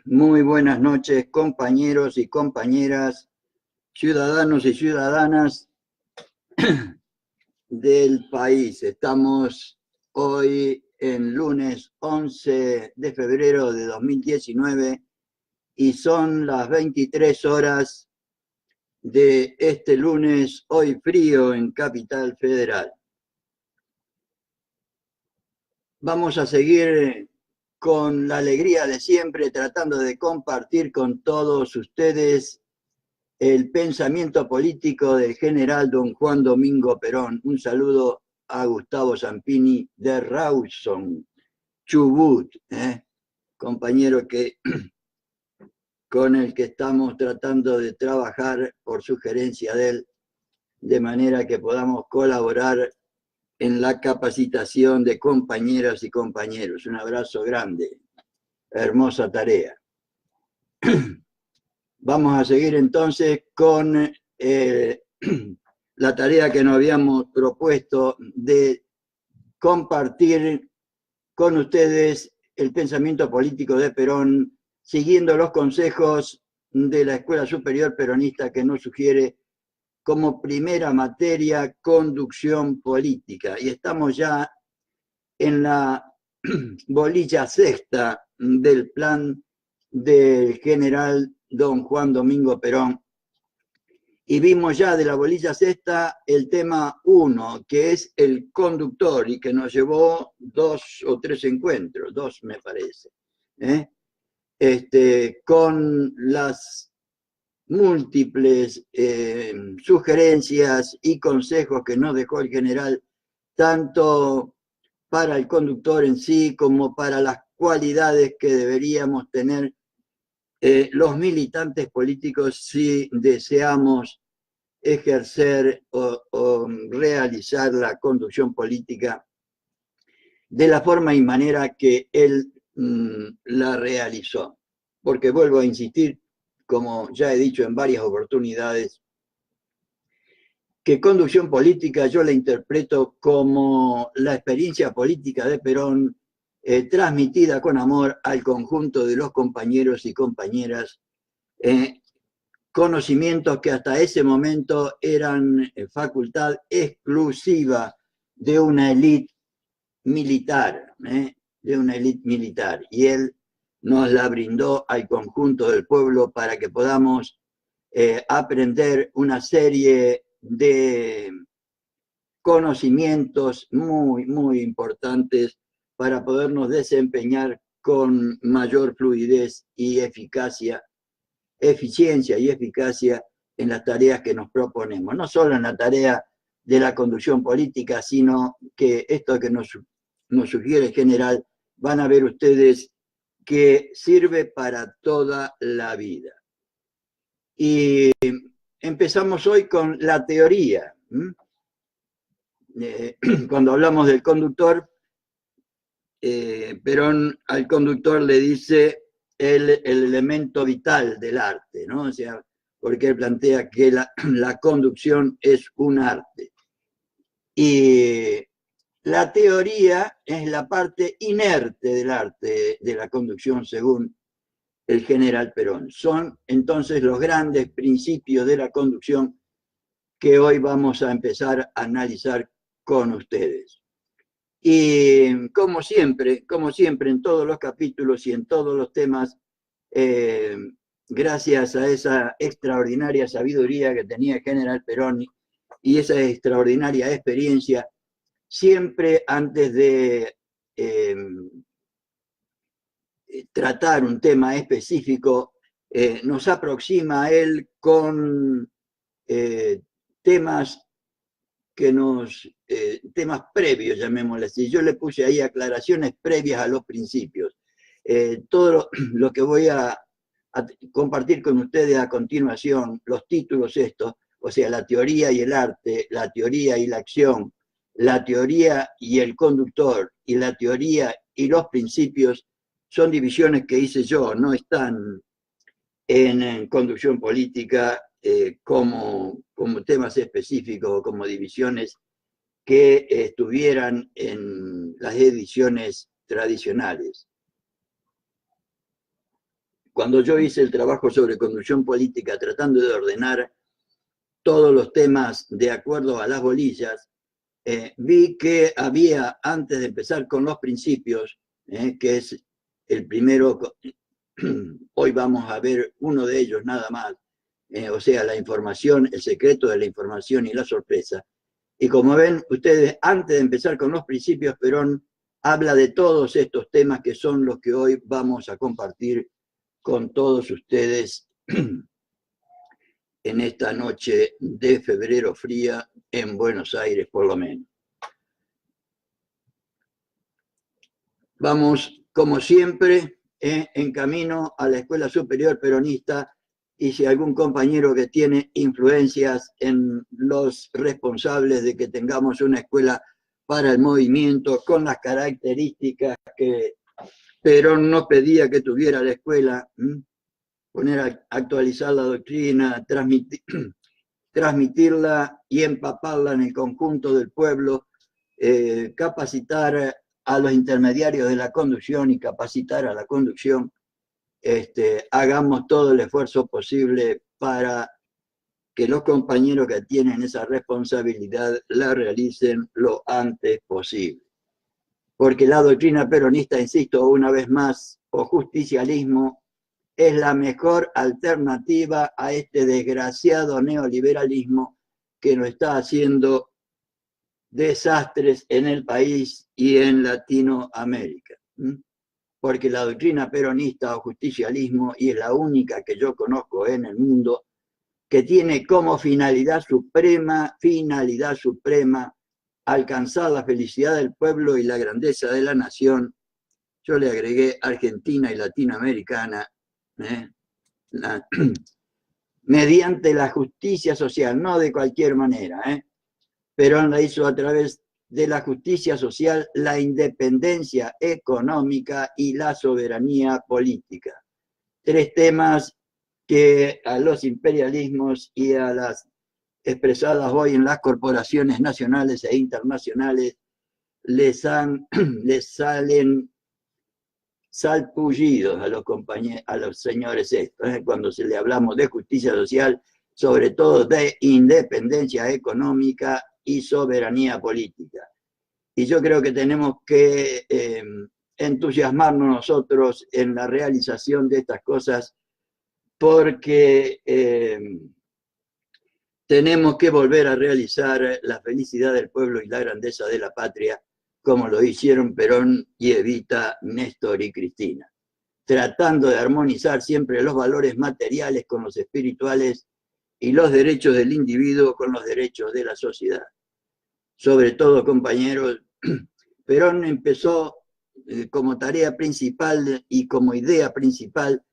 Muy buenas noches, compañeros y compañeras, ciudadanos y ciudadanas del país. Estamos hoy en lunes 11 de febrero de 2019 y son las 23 horas de este lunes, hoy frío en Capital Federal. Vamos a seguir con la alegría de siempre, tratando de compartir con todos ustedes el pensamiento político del general don Juan Domingo Perón. Un saludo a Gustavo Zampini de Rawson, Chubut, compañero con el que estamos tratando de trabajar por sugerencia de él, de manera que podamos colaborar en la capacitación de compañeras y compañeros. Un abrazo grande, hermosa tarea. Vamos a seguir entonces con la tarea que nos habíamos propuesto de compartir con ustedes el pensamiento político de Perón, siguiendo los consejos de la Escuela Superior Peronista, que nos sugiere como primera materia conducción política. Y estamos ya en la bolilla sexta del plan del general don Juan Domingo Perón. Y vimos ya de la bolilla sexta el tema 1, que es el conductor, y que nos llevó 2 o 3 encuentros, 2 me parece, con las múltiples sugerencias y consejos que nos dejó el general, tanto para el conductor en sí como para las cualidades que deberíamos tener los militantes políticos si deseamos ejercer o realizar la conducción política de la forma y manera que él la realizó. Porque vuelvo a insistir, como ya he dicho en varias oportunidades, que conducción política yo la interpreto como la experiencia política de Perón transmitida con amor al conjunto de los compañeros y compañeras, conocimientos que hasta ese momento eran facultad exclusiva de una élite militar, y él nos la brindó al conjunto del pueblo para que podamos aprender una serie de conocimientos muy, muy importantes para podernos desempeñar con mayor fluidez y eficiencia y eficacia en las tareas que nos proponemos. No solo en la tarea de la conducción política, sino que esto que nos sugiere el general, van a ver ustedes que sirve para toda la vida. Y empezamos hoy con la teoría. Cuando hablamos del conductor, Perón al conductor le dice el elemento vital del arte, ¿no? O sea, porque él plantea que la conducción es un arte. Y la teoría es la parte inerte del arte de la conducción, según el general Perón. Son entonces los grandes principios de la conducción que hoy vamos a empezar a analizar con ustedes. Y como siempre en todos los capítulos y en todos los temas, gracias a esa extraordinaria sabiduría que tenía el general Perón y esa extraordinaria experiencia, siempre antes de tratar un tema específico, nos aproxima a él con temas temas previos, llamémosle así. Yo le puse ahí aclaraciones previas a los principios. Todo lo que voy a compartir con ustedes a continuación, los títulos estos, o sea, la teoría y el arte, la teoría y la acción, la teoría y el conductor, y la teoría y los principios, son divisiones que hice yo, no están en conducción política como temas específicos o como divisiones que estuvieran en las ediciones tradicionales. cuando yo hice el trabajo sobre conducción política, tratando de ordenar todos los temas de acuerdo a las bolillas, vi que había, antes de empezar con los principios, que es el primero, hoy vamos a ver uno de ellos nada más, o sea, la información, el secreto de la información y la sorpresa. Y como ven ustedes, antes de empezar con los principios, Perón habla de todos estos temas que son los que hoy vamos a compartir con todos ustedes en esta noche de febrero fría en Buenos Aires, por lo menos. Vamos, como siempre, en camino a la Escuela Superior Peronista, y si algún compañero que tiene influencias en los responsables de que tengamos una escuela para el movimiento con las características que Perón no pedía que tuviera la escuela, actualizar la doctrina, transmitirla y empaparla en el conjunto del pueblo, capacitar a los intermediarios de la conducción y capacitar a la conducción, hagamos todo el esfuerzo posible para que los compañeros que tienen esa responsabilidad la realicen lo antes posible. Porque la doctrina peronista, insisto una vez más, o justicialismo, es la mejor alternativa a este desgraciado neoliberalismo que nos está haciendo desastres en el país y en Latinoamérica. Porque la doctrina peronista o justicialismo, y es la única que yo conozco en el mundo, que tiene como finalidad suprema, alcanzar la felicidad del pueblo y la grandeza de la nación. Yo le agregué Argentina y Latinoamericana, mediante la justicia social, no de cualquier manera. Perón la hizo a través de la justicia social, la independencia económica y la soberanía política. Tres temas que a los imperialismos y a las expresadas hoy en las corporaciones nacionales e internacionales les salen salpullidos a los señores estos, cuando se le hablamos de justicia social, sobre todo de independencia económica y soberanía política. Y yo creo que tenemos que entusiasmarnos nosotros en la realización de estas cosas, porque tenemos que volver a realizar la felicidad del pueblo y la grandeza de la patria, como lo hicieron Perón y Evita, Néstor y Cristina, tratando de armonizar siempre los valores materiales con los espirituales y los derechos del individuo con los derechos de la sociedad. Sobre todo, compañeros, Perón empezó como tarea principal y como idea principal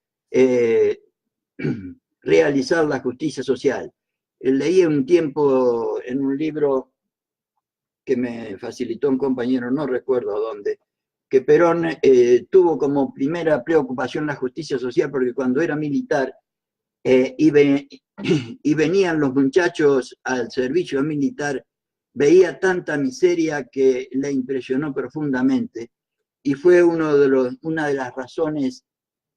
realizar la justicia social. Leí un tiempo en un libro que me facilitó un compañero, no recuerdo dónde, que Perón tuvo como primera preocupación la justicia social, porque cuando era militar y venían los muchachos al servicio militar, veía tanta miseria que le impresionó profundamente, y fue una de las razones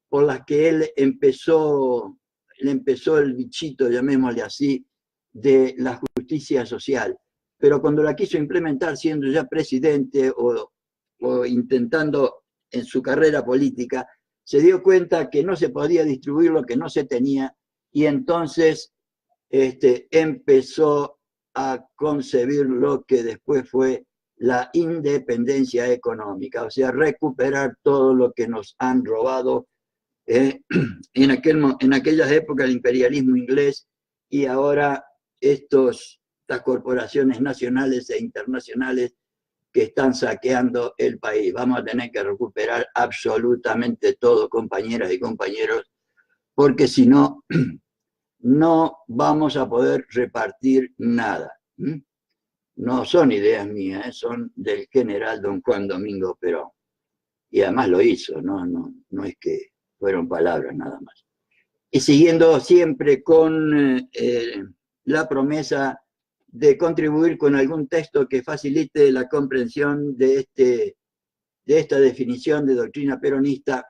por las que él empezó el bichito, llamémosle así, de la justicia social. Pero cuando la quiso implementar siendo ya presidente o intentando en su carrera política, se dio cuenta que no se podía distribuir lo que no se tenía, y entonces empezó a concebir lo que después fue la independencia económica, o sea, recuperar todo lo que nos han robado en aquellas épocas el imperialismo inglés, y ahora estas corporaciones nacionales e internacionales que están saqueando el país. Vamos a tener que recuperar absolutamente todo, compañeras y compañeros, porque si no, no vamos a poder repartir nada. No son ideas mías, son del general don Juan Domingo Perón. Y además lo hizo, no es que fueron palabras nada más. Y siguiendo siempre con la promesa de contribuir con algún texto que facilite la comprensión de, esta definición de doctrina peronista,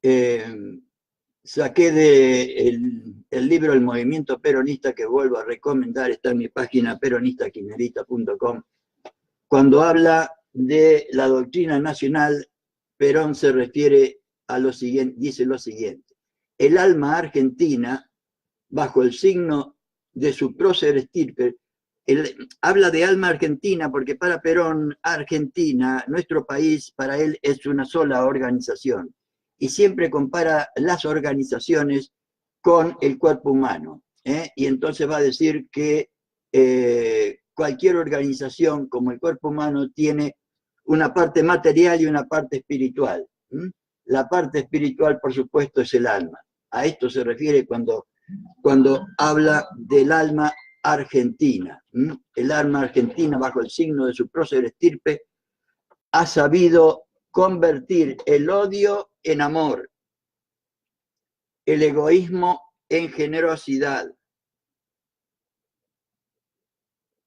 saqué de el libro El Movimiento Peronista, que vuelvo a recomendar, está en mi página peronistakirchnerista.com. Cuando habla de la doctrina nacional, Perón se refiere a lo siguiente, dice lo siguiente: el alma argentina, bajo el signo de su prócer estirpe, habla de alma argentina porque para Perón, Argentina, nuestro país, para él es una sola organización. Y siempre compara las organizaciones con el cuerpo humano. Y entonces va a decir que cualquier organización como el cuerpo humano tiene una parte material y una parte espiritual. La parte espiritual, por supuesto, es el alma. A esto se refiere cuando habla del alma argentina. El alma argentina, bajo el signo de su prócer estirpe, ha sabido convertir el odio en amor, el egoísmo en generosidad,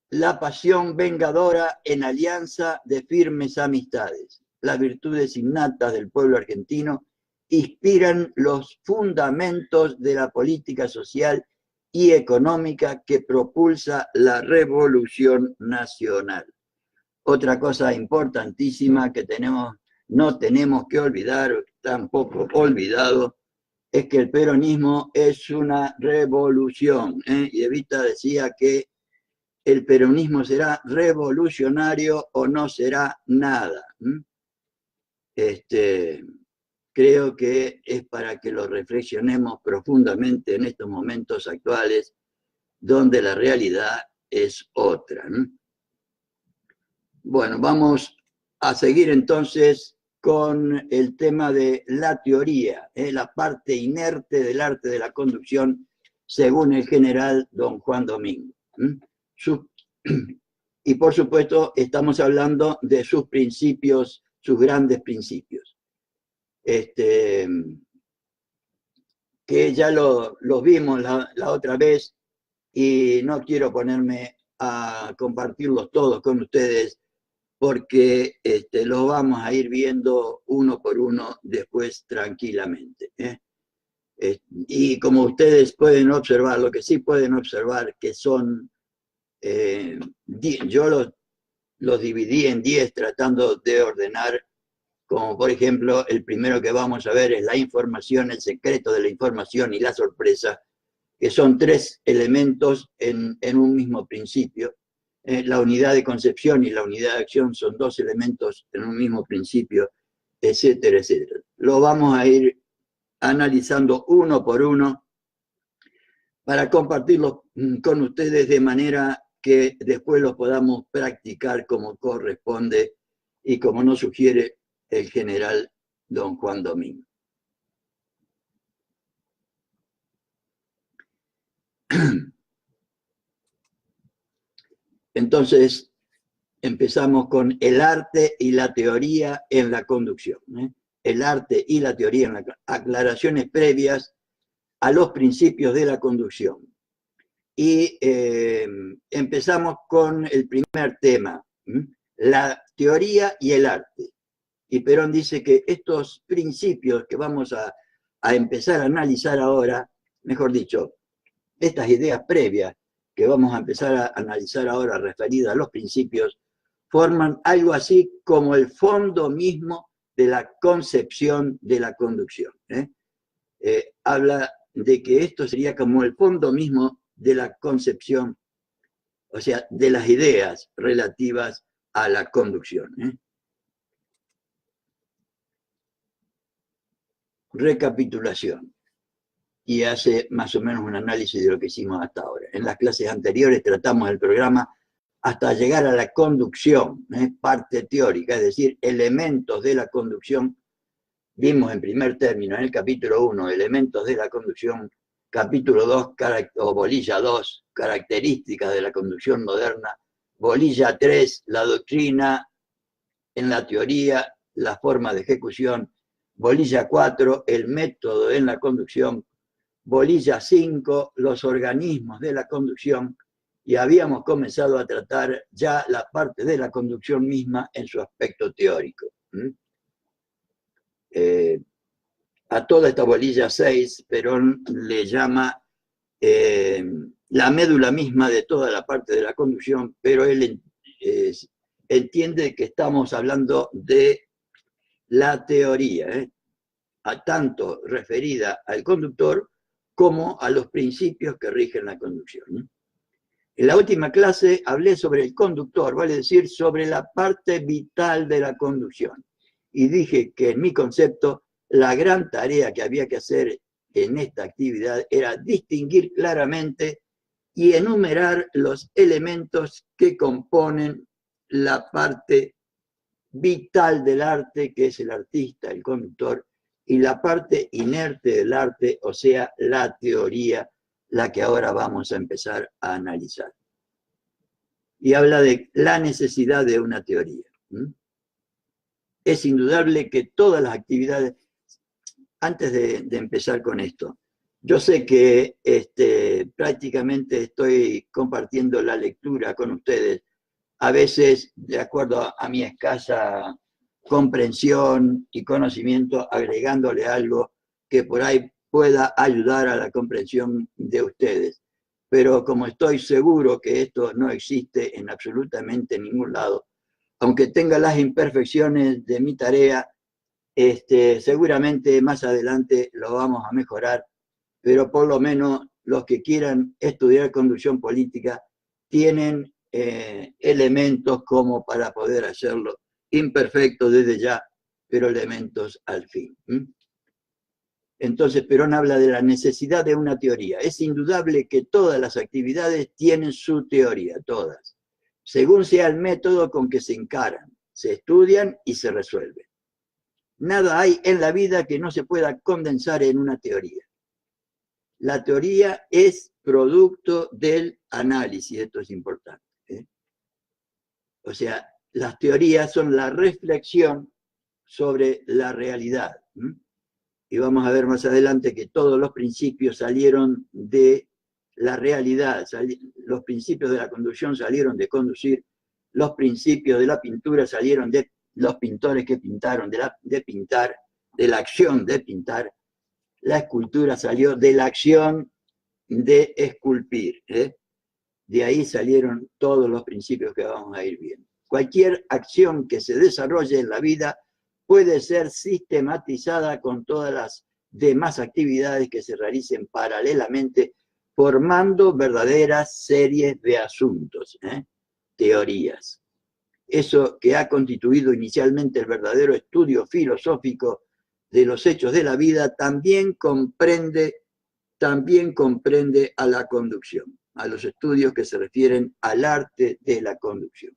la pasión vengadora en alianza de firmes amistades. Las virtudes innatas del pueblo argentino inspiran los fundamentos de la política social y económica que propulsa la revolución nacional. Otra cosa importantísima que no tenemos que olvidar, tampoco olvidado, es que el peronismo es una revolución. Y Evita decía que el peronismo será revolucionario o no será nada. Creo que es para que lo reflexionemos profundamente en estos momentos actuales, donde la realidad es otra. Bueno, vamos a seguir entonces con el tema de la teoría, la parte inerte del arte de la conducción, según el general don Juan Domingo. Y por supuesto estamos hablando de sus principios, sus grandes principios. Que ya los vimos la otra vez y no quiero ponerme a compartirlos todos con ustedes porque los vamos a ir viendo uno por uno después tranquilamente. Y como ustedes pueden observar, lo que sí pueden observar que son, yo los dividí en 10 tratando de ordenar, como por ejemplo el primero que vamos a ver es la información, el secreto de la información y la sorpresa, que son 3 elementos en un mismo principio. La unidad de concepción y la unidad de acción son 2 elementos en un mismo principio, etcétera, etcétera. Lo vamos a ir analizando uno por uno para compartirlo con ustedes de manera que después lo podamos practicar como corresponde y como nos sugiere el general don Juan Domingo. Entonces, empezamos con el arte y la teoría en la conducción. El arte y la teoría en la aclaraciones previas a los principios de la conducción. Y empezamos con el primer tema, la teoría y el arte. Y Perón dice que estos principios que vamos a empezar a analizar ahora, mejor dicho, estas ideas previas que vamos a empezar a analizar ahora referidas a los principios, forman algo así como el fondo mismo de la concepción de la conducción. Habla de que esto sería como el fondo mismo de la concepción, o sea, de las ideas relativas a la conducción. Recapitulación. Y hace más o menos un análisis de lo que hicimos hasta ahora. En las clases anteriores tratamos el programa hasta llegar a la conducción, parte teórica, es decir, elementos de la conducción. Vimos en primer término, en el capítulo 1, elementos de la conducción, capítulo 2, o bolilla 2, características de la conducción moderna, bolilla 3, la doctrina en la teoría, la forma de ejecución, bolilla 4, el método en la conducción, bolilla 5, los organismos de la conducción, y habíamos comenzado a tratar ya la parte de la conducción misma en su aspecto teórico. a toda esta bolilla 6, Perón le llama la médula misma de toda la parte de la conducción, pero él entiende que estamos hablando de la teoría, tanto referida al conductor como a los principios que rigen la conducción. En la última clase hablé sobre el conductor, vale decir, sobre la parte vital de la conducción. Y dije que en mi concepto, la gran tarea que había que hacer en esta actividad era distinguir claramente y enumerar los elementos que componen la parte vital del arte, que es el artista, el conductor, y la parte inerte del arte, o sea, la teoría, la que ahora vamos a empezar a analizar. Y habla de la necesidad de una teoría. Es indudable que todas las actividades, antes de empezar con esto, yo sé que prácticamente estoy compartiendo la lectura con ustedes, a veces de acuerdo a mi escasa comprensión y conocimiento, agregándole algo que por ahí pueda ayudar a la comprensión de ustedes. Pero como estoy seguro que esto no existe en absolutamente ningún lado, aunque tenga las imperfecciones de mi tarea, seguramente más adelante lo vamos a mejorar, pero por lo menos los que quieran estudiar conducción política tienen elementos como para poder hacerlo, imperfectos desde ya, pero elementos al fin. Entonces Perón habla de la necesidad de una teoría. Es indudable que todas las actividades tienen su teoría, todas, según sea el método con que se encaran, se estudian y se resuelven. Nada hay en la vida que no se pueda condensar en una teoría. La teoría es producto del análisis, esto es importante. O sea, las teorías son la reflexión sobre la realidad. Y vamos a ver más adelante que todos los principios salieron de la realidad, los principios de la conducción salieron de conducir, los principios de la pintura salieron de los pintores que pintaron, de pintar, de la acción de pintar, la escultura salió de la acción de esculpir. De ahí salieron todos los principios que vamos a ir viendo. Cualquier acción que se desarrolle en la vida puede ser sistematizada con todas las demás actividades que se realicen paralelamente, formando verdaderas series de asuntos, teorías. Eso que ha constituido inicialmente el verdadero estudio filosófico de los hechos de la vida también comprende a la conducción, a los estudios que se refieren al arte de la conducción.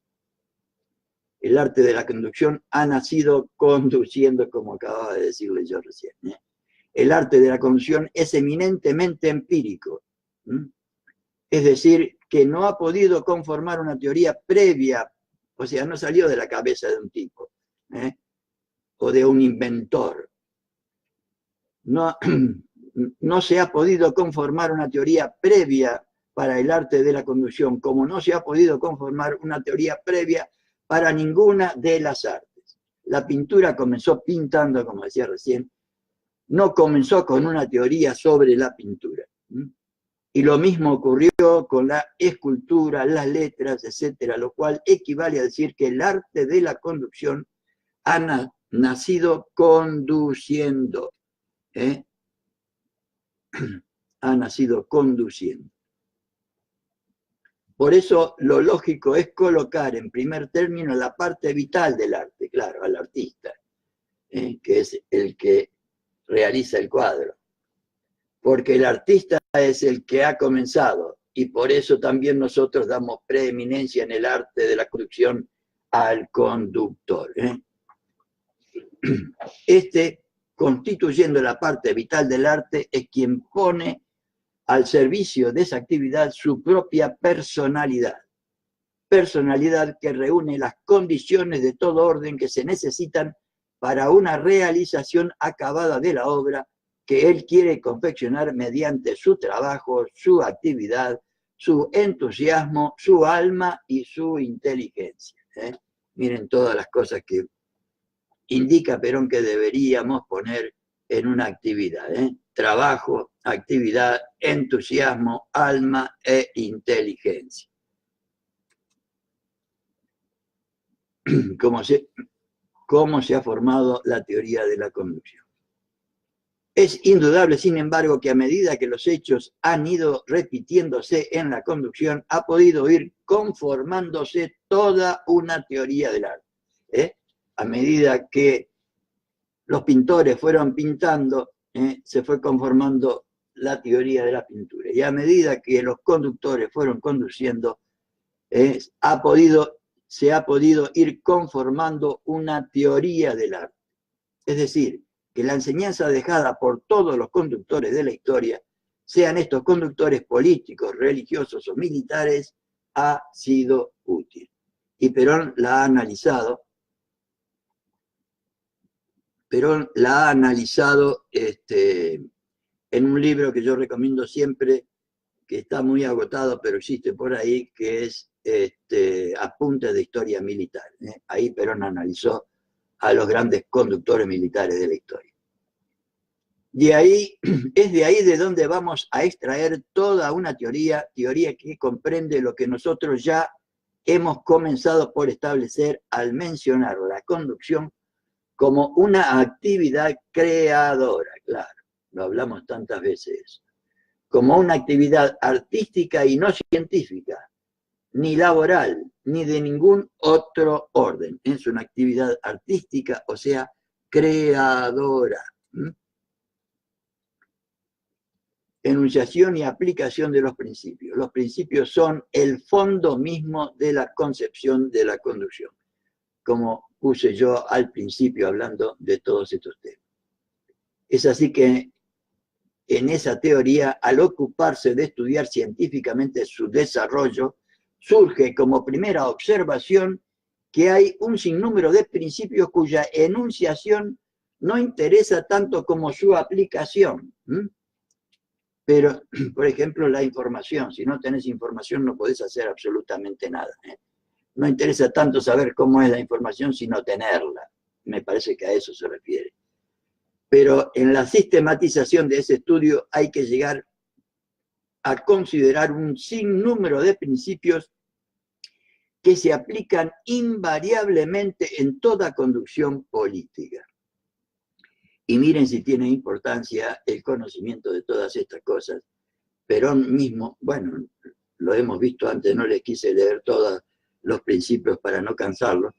El arte de la conducción ha nacido conduciendo, como acababa de decirle yo recién. El arte de la conducción es eminentemente empírico. Es decir, que no ha podido conformar una teoría previa, o sea, no salió de la cabeza de un tipo, o de un inventor. No se ha podido conformar una teoría previa para el arte de la conducción, como no se ha podido conformar una teoría previa para ninguna de las artes. La pintura comenzó pintando, como decía recién, no comenzó con una teoría sobre la pintura. Y lo mismo ocurrió con la escultura, las letras, etcétera, lo cual equivale a decir que el arte de la conducción ha nacido conduciendo. Ha nacido conduciendo. Por eso lo lógico es colocar en primer término la parte vital del arte, claro, al artista, que es el que realiza el cuadro. Porque el artista es el que ha comenzado y por eso también nosotros damos preeminencia en el arte de la conducción al conductor. Constituyendo la parte vital del arte, es quien pone al servicio de esa actividad su propia personalidad. Personalidad que reúne las condiciones de todo orden que se necesitan para una realización acabada de la obra que él quiere confeccionar mediante su trabajo, su actividad, su entusiasmo, su alma y su inteligencia. Miren todas las cosas que indica Perón que deberíamos poner en una actividad, trabajo, actividad, entusiasmo, alma e inteligencia. ¿Cómo se ha formado la teoría de la conducción? Es indudable, sin embargo, que a medida que los hechos han ido repitiéndose en la conducción, ha podido ir conformándose toda una teoría del arte. A medida que los pintores fueron pintando, se fue conformando la teoría de la pintura. Y a medida que los conductores fueron conduciendo, se ha podido ir conformando una teoría del arte. Es decir, que la enseñanza dejada por todos los conductores de la historia, sean estos conductores políticos, religiosos o militares, ha sido útil. Y Perón la ha analizado. En un libro que yo recomiendo siempre, que está muy agotado, pero existe por ahí, que es Apuntes de Historia Militar. Ahí Perón analizó a los grandes conductores militares de la historia. Es de ahí de donde vamos a extraer toda una teoría que comprende lo que nosotros ya hemos comenzado por establecer al mencionar la conducción como una actividad creadora, claro, lo hablamos tantas veces, como una actividad artística y no científica, ni laboral, ni de ningún otro orden. Es una actividad artística, o sea, creadora. Enunciación y aplicación de los principios. Los principios son el fondo mismo de la concepción de la conducción, como puse yo al principio hablando de todos estos temas. Es así que en esa teoría, al ocuparse de estudiar científicamente su desarrollo, surge como primera observación que hay un sinnúmero de principios cuya enunciación no interesa tanto como su aplicación. Pero, por ejemplo, la información. Si no tenés información no podés hacer absolutamente nada. No interesa tanto saber cómo es la información, sino tenerla. Me parece que a eso se refiere. Pero en la sistematización de ese estudio hay que llegar a considerar un sinnúmero de principios que se aplican invariablemente en toda conducción política. Y miren si tiene importancia el conocimiento de todas estas cosas. Perón mismo, bueno, lo hemos visto antes, no les quise leer todos los principios para no cansarlos,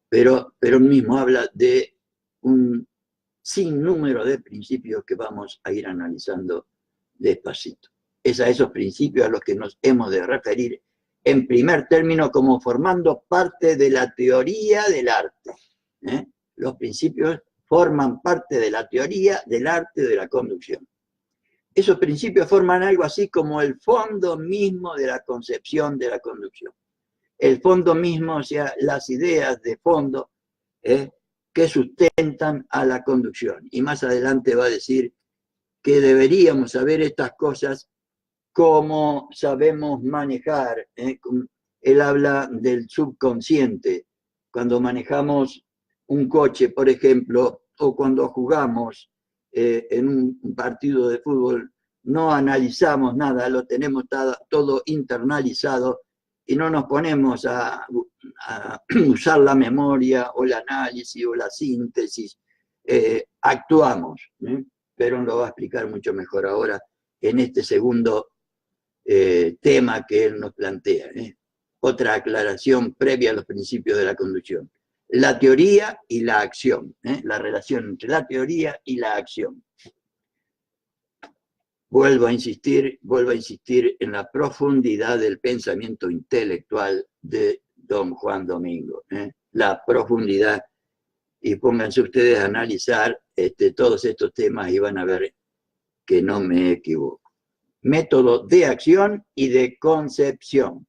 pero Perón mismo habla de un sinnúmero de principios que vamos a ir analizando despacito. Es a esos principios a los que nos hemos de referir en primer término como formando parte de la teoría del arte. Los principios forman parte de la teoría del arte de la conducción. Esos principios forman algo así como el fondo mismo de la concepción de la conducción. El fondo mismo, o sea, las ideas de fondo que sustentan a la conducción. Y más adelante va a decir que deberíamos saber estas cosas como sabemos manejar. Él habla del subconsciente. Cuando manejamos un coche, por ejemplo, o cuando jugamos en un partido de fútbol, no analizamos nada, lo tenemos todo internalizado y no nos ponemos a usar la memoria o el análisis o la síntesis. Actuamos. Perón lo va a explicar mucho mejor ahora en este segundo tema que él nos plantea. Otra aclaración previa a los principios de la conducción. La teoría y la acción, la relación entre la teoría y la acción. Vuelvo a insistir en la profundidad del pensamiento intelectual de don Juan Domingo. La profundidad, y pónganse ustedes a analizar todos estos temas y van a ver que no me equivoco. Método de acción y de concepción.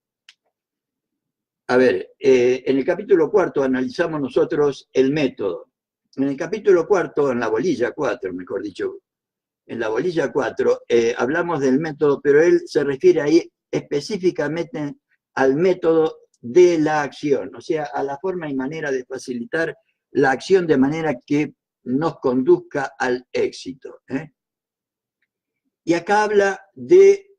A ver, en el capítulo 4 analizamos nosotros el método. En el capítulo 4, en la bolilla 4, mejor dicho, en la bolilla 4, hablamos del método, pero él se refiere ahí específicamente al método de la acción, o sea, a la forma y manera de facilitar la acción de manera que nos conduzca al éxito. Y acá habla de...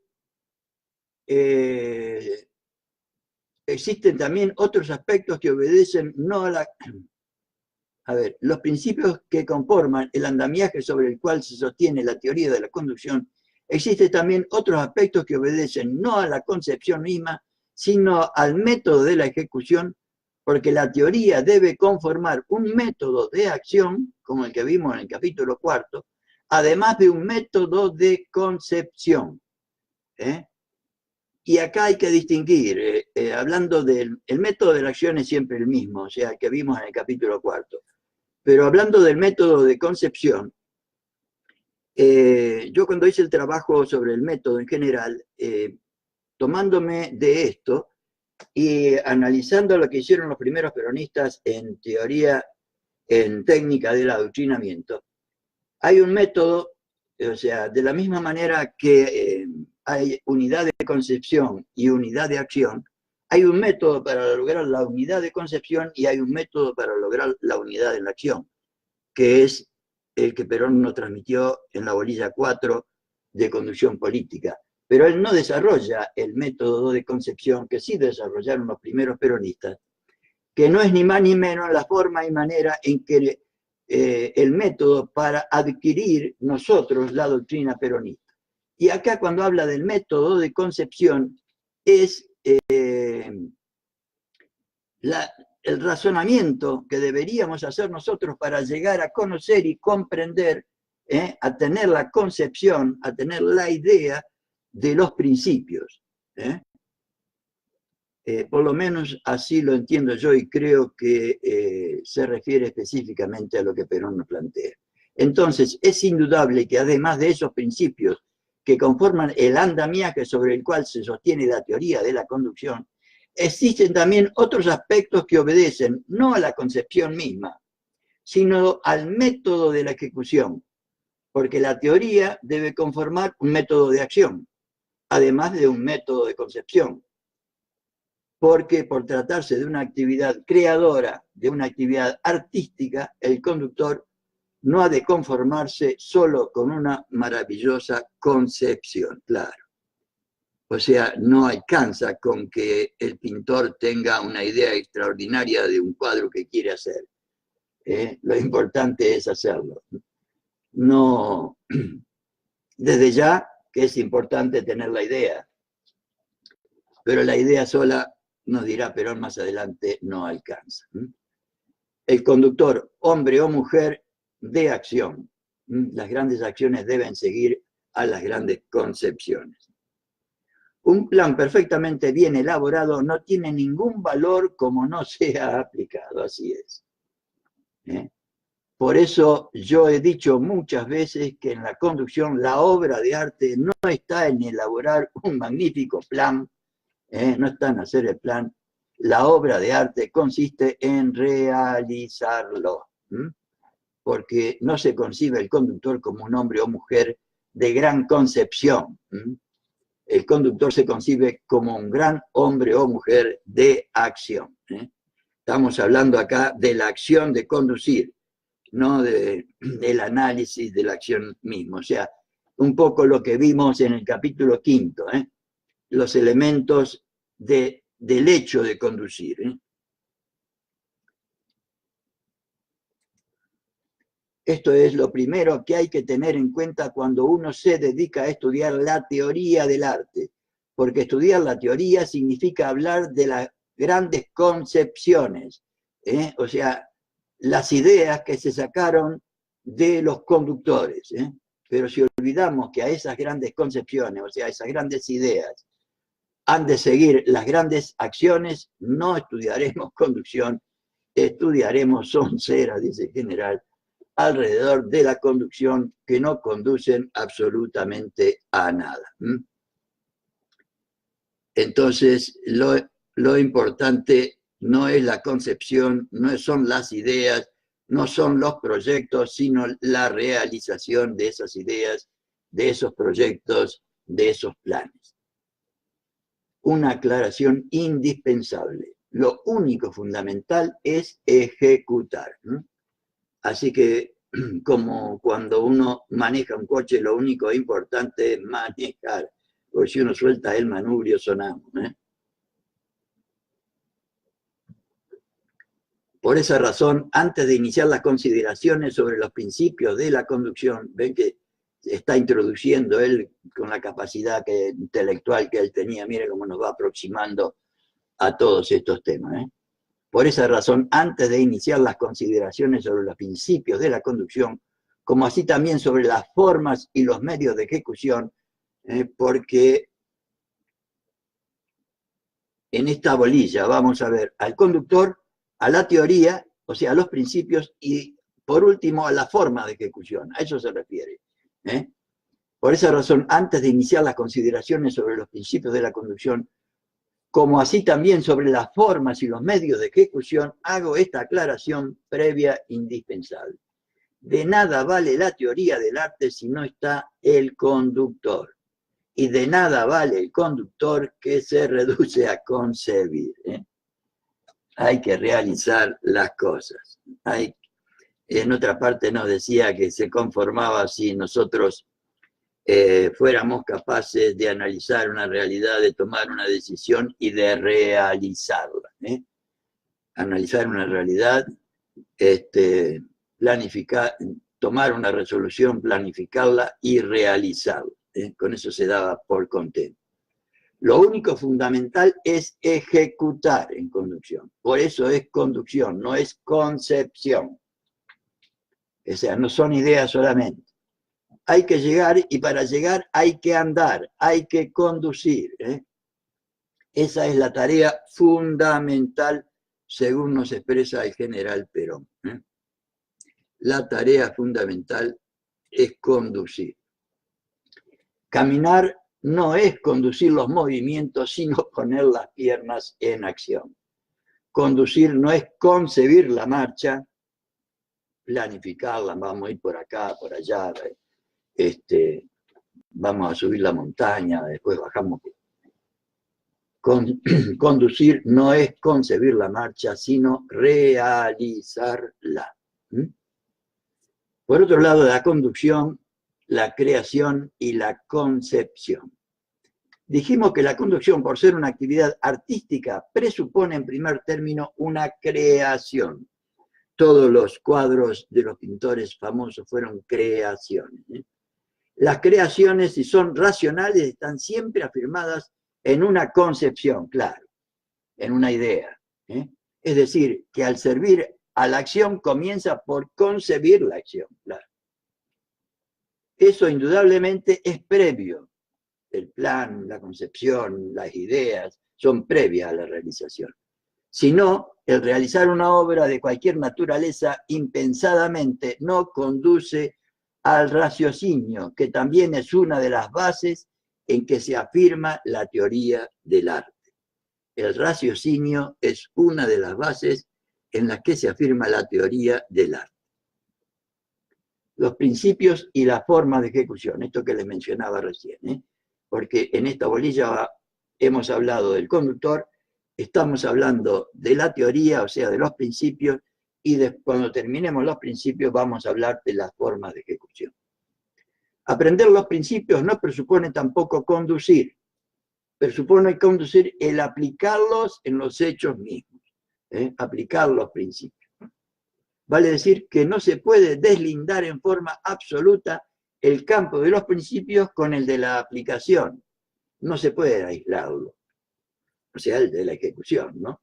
existen también otros aspectos que obedecen no a la... A ver, los principios que conforman el andamiaje sobre el cual se sostiene la teoría de la conducción, existen también otros aspectos que obedecen no a la concepción misma, sino al método de la ejecución, porque la teoría debe conformar un método de acción, como el que vimos en el capítulo 4, además de un método de concepción. Y acá hay que distinguir, hablando del método de la acción es siempre el mismo, o sea, el que vimos en el capítulo 4. Pero hablando del método de concepción, yo cuando hice el trabajo sobre el método en general, tomándome de esto y analizando lo que hicieron los primeros peronistas en teoría, en técnica del adoctrinamiento, hay un método, o sea, de la misma manera que hay unidad de concepción y unidad de acción, hay un método para lograr la unidad de concepción y hay un método para lograr la unidad de la acción, que es el que Perón nos transmitió en la bolilla 4 de conducción política. Pero él no desarrolla el método de concepción que sí desarrollaron los primeros peronistas, que no es ni más ni menos la forma y manera en que el método para adquirir nosotros la doctrina peronista. Y acá cuando habla del método de concepción es el razonamiento que deberíamos hacer nosotros para llegar a conocer y comprender, a tener la concepción, a tener la idea de los principios. Por lo menos así lo entiendo yo y creo que se refiere específicamente a lo que Perón nos plantea. Entonces, es indudable que además de esos principios que conforman el andamiaje sobre el cual se sostiene la teoría de la conducción, existen también otros aspectos que obedecen no a la concepción misma, sino al método de la ejecución, porque la teoría debe conformar un método de acción, además de un método de concepción. Porque por tratarse de una actividad creadora, de una actividad artística, el conductor no ha de conformarse solo con una maravillosa concepción, claro. O sea, no alcanza con que el pintor tenga una idea extraordinaria de un cuadro que quiere hacer. Lo importante es hacerlo. No, desde ya que es importante tener la idea, pero la idea sola, nos dirá Perón más adelante, no alcanza. El conductor, hombre o mujer, de acción. Las grandes acciones deben seguir a las grandes concepciones. Un plan perfectamente bien elaborado no tiene ningún valor como no sea aplicado, así es. Por eso yo he dicho muchas veces que en la conducción la obra de arte no está en elaborar un magnífico plan, no está en hacer el plan. La obra de arte consiste en realizarlo, porque no se concibe el conductor como un hombre o mujer de gran concepción. El conductor se concibe como un gran hombre o mujer de acción. Estamos hablando acá de la acción de conducir, no del análisis de la acción misma. O sea, un poco lo que vimos en el capítulo 5, los elementos del hecho de conducir. Esto es lo primero que hay que tener en cuenta cuando uno se dedica a estudiar la teoría del arte, porque estudiar la teoría significa hablar de las grandes concepciones, o sea, las ideas que se sacaron de los conductores. Pero si olvidamos que a esas grandes concepciones, o sea, a esas grandes ideas, han de seguir las grandes acciones, no estudiaremos conducción, estudiaremos sonceras, dice el general, alrededor de la conducción que no conducen absolutamente a nada. Entonces, lo importante no es la concepción, no son las ideas, no son los proyectos, sino la realización de esas ideas, de esos proyectos, de esos planes. Una aclaración indispensable. Lo único fundamental es ejecutar. Así que como cuando uno maneja un coche, lo único importante es manejar, porque si uno suelta el manubrio sonamos, ¿eh? Por esa razón, antes de iniciar las consideraciones sobre los principios de la conducción, ven que está introduciendo él con la capacidad intelectual que él tenía, mire cómo nos va aproximando a todos estos temas, ¿eh? Por esa razón, antes de iniciar las consideraciones sobre los principios de la conducción, como así también sobre las formas y los medios de ejecución, porque en esta bolilla vamos a ver al conductor, a la teoría, o sea, a los principios, y por último a la forma de ejecución, a eso se refiere, ¿eh? Por esa razón, antes de iniciar las consideraciones sobre los principios de la conducción, como así también sobre las formas y los medios de ejecución, hago esta aclaración previa indispensable. De nada vale la teoría del arte si no está el conductor. Y de nada vale el conductor que se reduce a concebir, ¿eh? Hay que realizar las cosas. En otra parte nos decía que se conformaba si nosotros fuéramos capaces de analizar una realidad, de tomar una decisión y de realizarla, ¿eh? Analizar una realidad, planificar, tomar una resolución, planificarla y realizarla, ¿eh? Con eso se daba por contento. Lo único fundamental es ejecutar en conducción. Por eso es conducción, no es concepción. O sea, no son ideas solamente. Hay que llegar y para llegar hay que andar, hay que conducir, ¿eh? Esa es la tarea fundamental, según nos expresa el general Perón, ¿eh? La tarea fundamental es conducir. Caminar no es conducir los movimientos, sino poner las piernas en acción. Conducir no es concebir la marcha, planificarla, vamos a ir por acá, por allá, vamos a subir la montaña, después bajamos. Conducir no es concebir la marcha, sino realizarla. Por otro lado, la conducción, la creación y la concepción. Dijimos que la conducción, por ser una actividad artística, presupone en primer término una creación. Todos los cuadros de los pintores famosos fueron creaciones, ¿eh? Las creaciones, si son racionales, están siempre afirmadas en una concepción, claro, en una idea, ¿eh? Es decir, que al servir a la acción comienza por concebir la acción, claro. Eso indudablemente es previo. El plan, la concepción, las ideas son previas a la realización. Si no, el realizar una obra de cualquier naturaleza impensadamente no conduce al raciocinio, que también es una de las bases en que se afirma la teoría del arte. El raciocinio es una de las bases en las que se afirma la teoría del arte. Los principios y la forma de ejecución, esto que les mencionaba recién, ¿eh? Porque en esta bolilla hemos hablado del conductor, estamos hablando de la teoría, o sea, de los principios, y cuando terminemos los principios vamos a hablar de las formas de ejecución. Aprender los principios no presupone tampoco conducir, presupone conducir el aplicarlos en los hechos mismos, ¿eh? Aplicar los principios. Vale decir que no se puede deslindar en forma absoluta el campo de los principios con el de la aplicación. No se puede aislarlo. O sea, el de la ejecución, ¿no?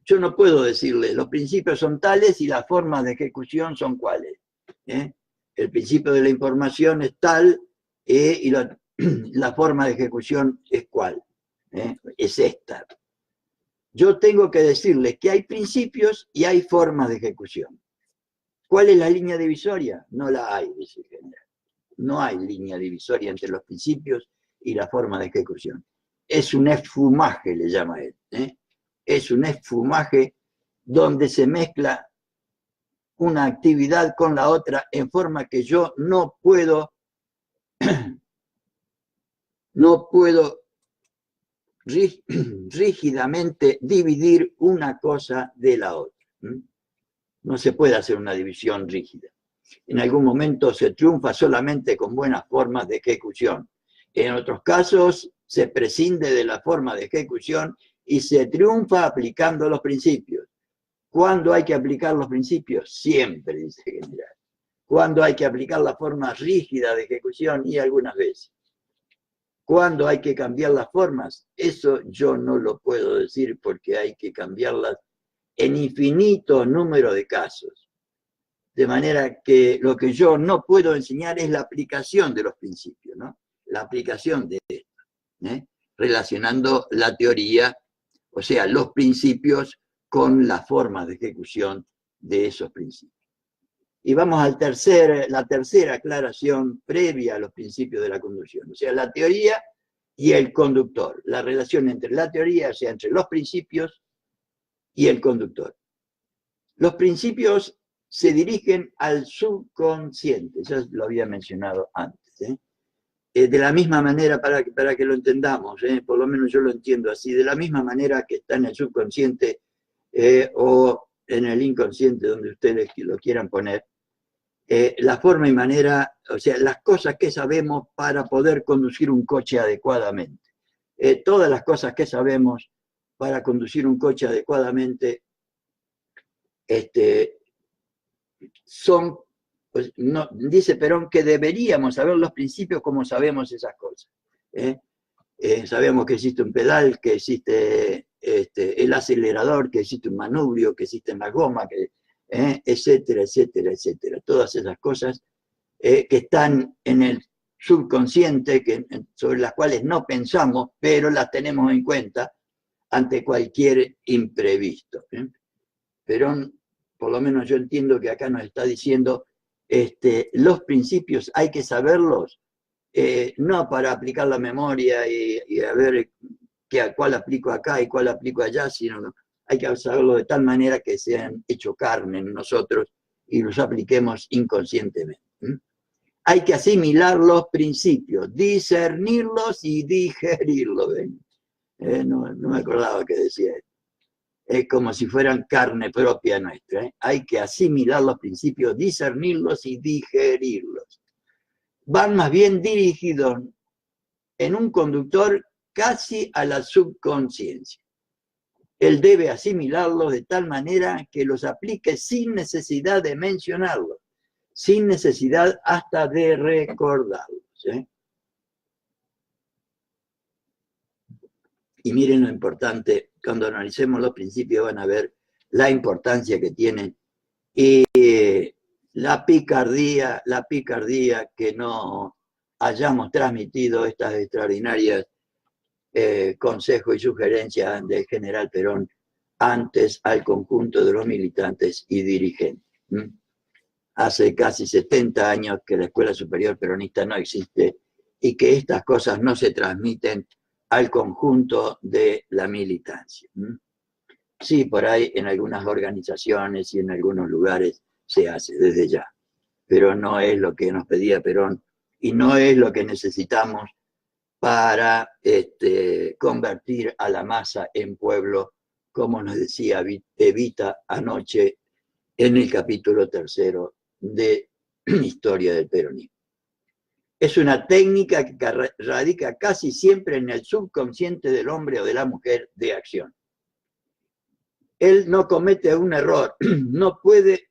Yo no puedo decirle, los principios son tales y las formas de ejecución son cuáles, ¿eh? El principio de la información es tal y la forma de ejecución es cuál, ¿eh? Es esta. Yo tengo que decirles que hay principios y hay formas de ejecución. ¿Cuál es la línea divisoria? No la hay, dice el general. No hay línea divisoria entre los principios y la forma de ejecución. Es un esfumaje, le llama él, ¿eh? Es un esfumaje donde se mezcla una actividad con la otra en forma que yo no puedo rígidamente dividir una cosa de la otra. No se puede hacer una división rígida. En algún momento se triunfa solamente con buenas formas de ejecución. En otros casos se prescinde de la forma de ejecución y se triunfa aplicando los principios. ¿Cuándo hay que aplicar los principios? Siempre, dice el general. ¿Cuándo hay que aplicar la forma rígida de ejecución? Y algunas veces. ¿Cuándo hay que cambiar las formas? Eso yo no lo puedo decir porque hay que cambiarlas en infinito número de casos. De manera que lo que yo no puedo enseñar es la aplicación de los principios, ¿no? La aplicación de esto, relacionando la teoría, o sea, los principios con la forma de ejecución de esos principios. Y vamos a la tercera aclaración previa a los principios de la conducción, o sea, la teoría y el conductor, la relación entre la teoría, o sea, entre los principios y el conductor. Los principios se dirigen al subconsciente, ya lo había mencionado antes. De la misma manera, para que lo entendamos, por lo menos yo lo entiendo así, de la misma manera que está en el subconsciente o en el inconsciente, donde ustedes lo quieran poner, la forma y manera, o sea, las cosas que sabemos para poder conducir un coche adecuadamente. Todas las cosas que sabemos para conducir un coche adecuadamente son, pues, no, dice Perón que deberíamos saber los principios como sabemos esas cosas. Sabemos que existe un pedal, que existe el acelerador, que existe un manubrio, que existen las gomas, etcétera, etcétera, etcétera. Todas esas cosas que están en el subconsciente, sobre las cuales no pensamos, pero las tenemos en cuenta ante cualquier imprevisto. Perón, por lo menos yo entiendo que acá nos está diciendo, los principios hay que saberlos, no para aplicar la memoria y a ver cuál aplico acá y cuál aplico allá, sino hay que saberlo de tal manera que sean hecho carne en nosotros y los apliquemos inconscientemente. Hay que asimilar los principios, discernirlos y digerirlos. No me acordaba que decía esto. Es como si fueran carne propia nuestra. Hay que asimilar los principios, discernirlos y digerirlos. Van más bien dirigidos en un conductor casi a la subconsciencia. Él debe asimilarlos de tal manera que los aplique sin necesidad de mencionarlos, sin necesidad hasta de recordarlos. Y miren lo importante, cuando analicemos los principios van a ver la importancia que tienen y la picardía que no hayamos transmitido estas extraordinarias consejos y sugerencias del general Perón antes al conjunto de los militantes y dirigentes. Hace casi 70 años que la Escuela Superior Peronista no existe y que estas cosas no se transmiten al conjunto de la militancia. Sí, por ahí en algunas organizaciones y en algunos lugares se hace desde ya, pero no es lo que nos pedía Perón y no es lo que necesitamos para convertir a la masa en pueblo, como nos decía Evita anoche en el capítulo 3 de Historia del Peronismo. Es una técnica que radica casi siempre en el subconsciente del hombre o de la mujer de acción. Él no comete un error, no puede,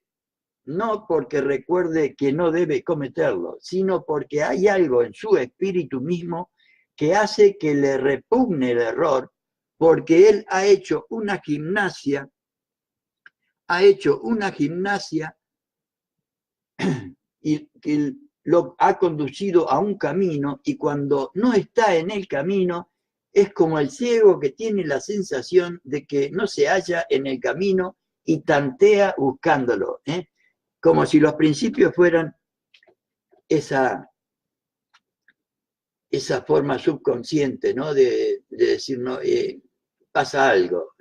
no porque recuerde que no debe cometerlo, sino porque hay algo en su espíritu mismo que hace que le repugne el error, porque él ha hecho una gimnasia y lo ha conducido a un camino, y cuando no está en el camino es como el ciego que tiene la sensación de que no se halla en el camino y tantea buscándolo, como si los principios fueran esa forma subconsciente, ¿no? de decir, no, pasa algo,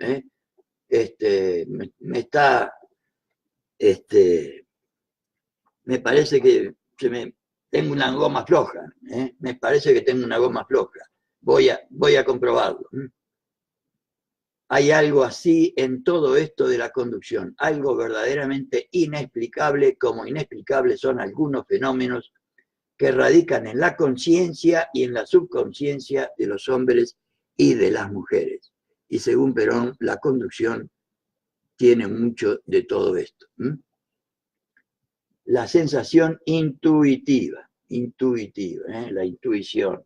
me parece que tengo una goma floja, me parece que tengo una goma floja, voy a comprobarlo. hay algo así en todo esto de la conducción, algo verdaderamente inexplicable, como inexplicables son algunos fenómenos que radican en la conciencia y en la subconsciencia de los hombres y de las mujeres. Y según Perón, la conducción tiene mucho de todo esto. La sensación intuitiva, la intuición.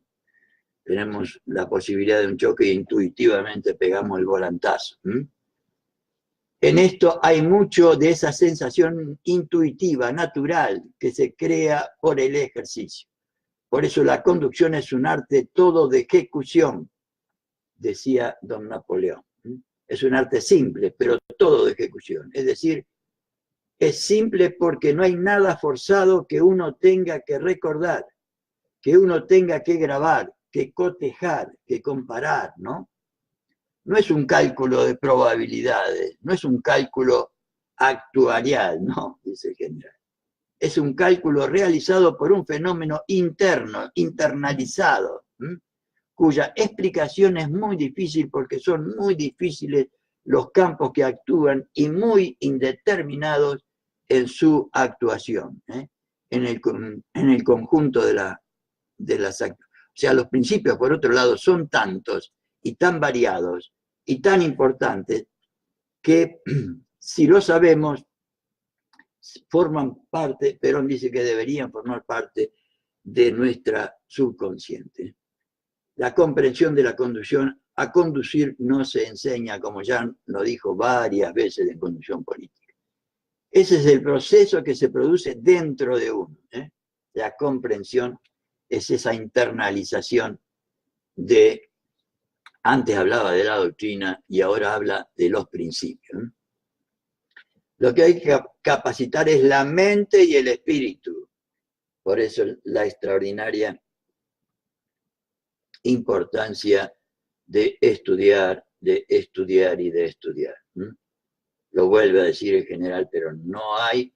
Tenemos la posibilidad de un choque e intuitivamente pegamos el volantazo. En esto hay mucho de esa sensación intuitiva, natural, que se crea por el ejercicio. Por eso la conducción es un arte todo de ejecución, decía don Napoleón. Es un arte simple, pero todo de ejecución. Es decir, es simple porque no hay nada forzado que uno tenga que recordar, que uno tenga que grabar, que cotejar, que comparar, ¿no? No es un cálculo de probabilidades, no es un cálculo actuarial, no, dice el general. Es un cálculo realizado por un fenómeno interno, internalizado, cuya explicación es muy difícil porque son muy difíciles los campos que actúan y muy indeterminados en su actuación, en el conjunto de las acciones. O sea, los principios, por otro lado, son tantos y tan variados y tan importantes que si lo sabemos, forman parte, Perón dice que deberían formar parte de nuestra subconsciente. La comprensión de la conducción, a conducir no se enseña, como ya lo dijo varias veces en Conducción Política. Ese es el proceso que se produce dentro de uno. La comprensión es esa internalización de, antes hablaba de la doctrina y ahora habla de los principios. Lo que hay que capacitar es la mente y el espíritu. Por eso la extraordinaria importancia de estudiar y de estudiar. Lo vuelve a decir el general, pero no hay,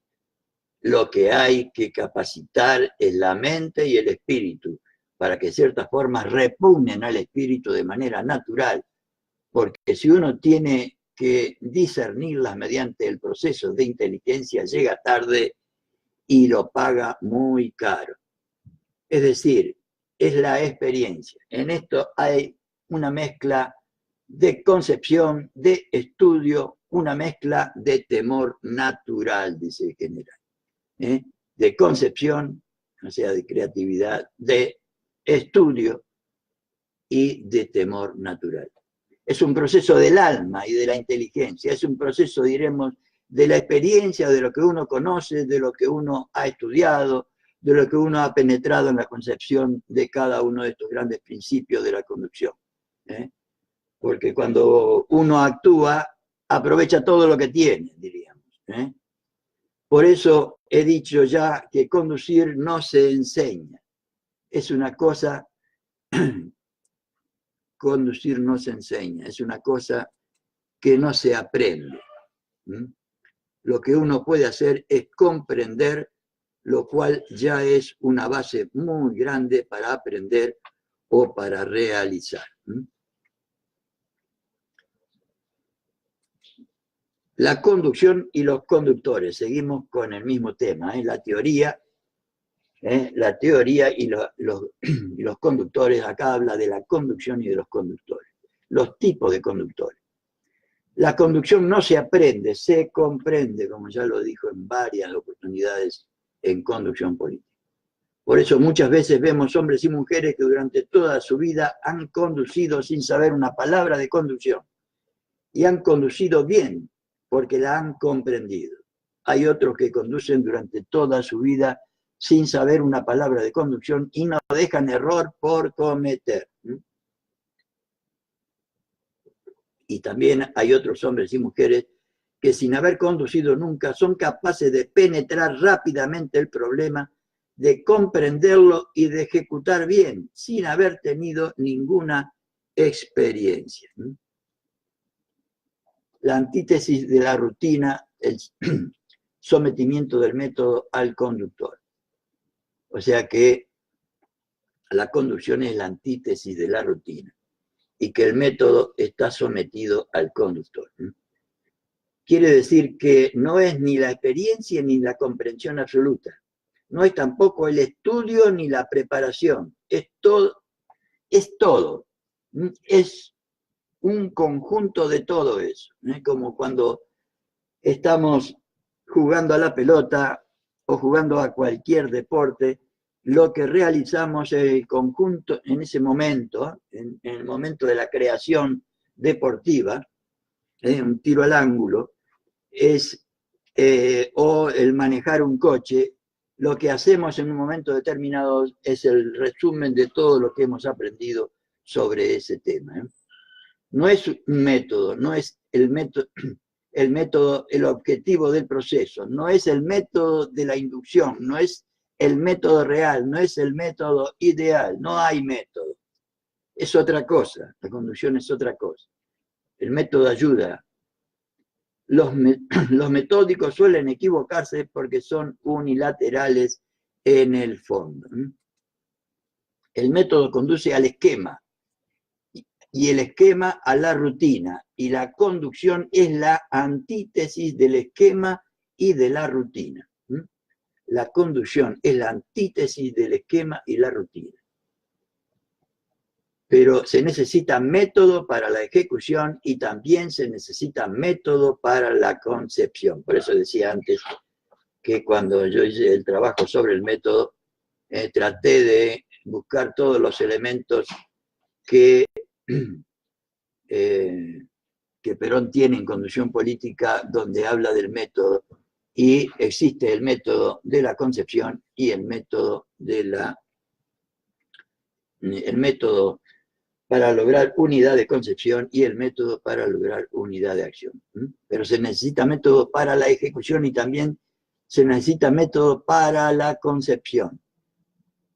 lo que hay que capacitar es la mente y el espíritu, para que ciertas formas repugnen al espíritu de manera natural, porque si uno tiene que discernirlas mediante el proceso de inteligencia, llega tarde y lo paga muy caro. Es decir, es la experiencia. En esto hay una mezcla de concepción, de estudio, una mezcla de temor natural, dice el general. De concepción, o sea, de creatividad, de estudio y de temor natural. Es un proceso del alma y de la inteligencia, es un proceso, diremos, de la experiencia, de lo que uno conoce, de lo que uno ha estudiado, de lo que uno ha penetrado en la concepción de cada uno de estos grandes principios de la conducción. Porque cuando uno actúa, aprovecha todo lo que tiene, diríamos. Por eso he dicho ya que conducir no se enseña. Es una cosa, conducir no se enseña, es una cosa que no se aprende. Lo que uno puede hacer es comprender, lo cual ya es una base muy grande para aprender o para realizar. La conducción y los conductores. Seguimos con el mismo tema, la teoría y los conductores. Acá habla de la conducción y de los conductores. Los tipos de conductores. La conducción no se aprende, se comprende, como ya lo dijo en varias oportunidades en Conducción Política. Por eso muchas veces vemos hombres y mujeres que durante toda su vida han conducido sin saber una palabra de conducción. Y han conducido bien, porque la han comprendido. Hay otros que conducen durante toda su vida sin saber una palabra de conducción y no dejan error por cometer. Y también hay otros hombres y mujeres que sin haber conducido nunca son capaces de penetrar rápidamente el problema, de comprenderlo y de ejecutar bien, sin haber tenido ninguna experiencia. La antítesis de la rutina, el sometimiento del método al conductor. O sea que la conducción es la antítesis de la rutina. y que el método está sometido al conductor. Quiere decir que no es ni la experiencia ni la comprensión absoluta, no es tampoco el estudio ni la preparación, es todo, es un conjunto de todo eso, como cuando estamos jugando a la pelota o jugando a cualquier deporte, lo que realizamos es el conjunto en ese momento, en el momento de la creación deportiva, un tiro al ángulo, o el manejar un coche, lo que hacemos en un momento determinado es el resumen de todo lo que hemos aprendido sobre ese tema. No es un método, no es el método, el objetivo del proceso, no es el método de la inducción, no es el método real, no es el método ideal, no hay método. Es otra cosa, la conducción es otra cosa. El método ayuda. Los metódicos suelen equivocarse porque son unilaterales en el fondo. El método conduce al esquema y el esquema a la rutina, y la conducción es la antítesis del esquema y de la rutina. La conducción es la antítesis del esquema y la rutina. Pero se necesita método para la ejecución y también se necesita método para la concepción. Por eso decía antes que cuando yo hice el trabajo sobre el método, traté de buscar todos los elementos que Perón tiene en Conducción Política, donde habla del método, y existe el método de la concepción y el método para lograr unidad de concepción y el método para lograr unidad de acción. Pero se necesita método para la ejecución y también se necesita método para la concepción.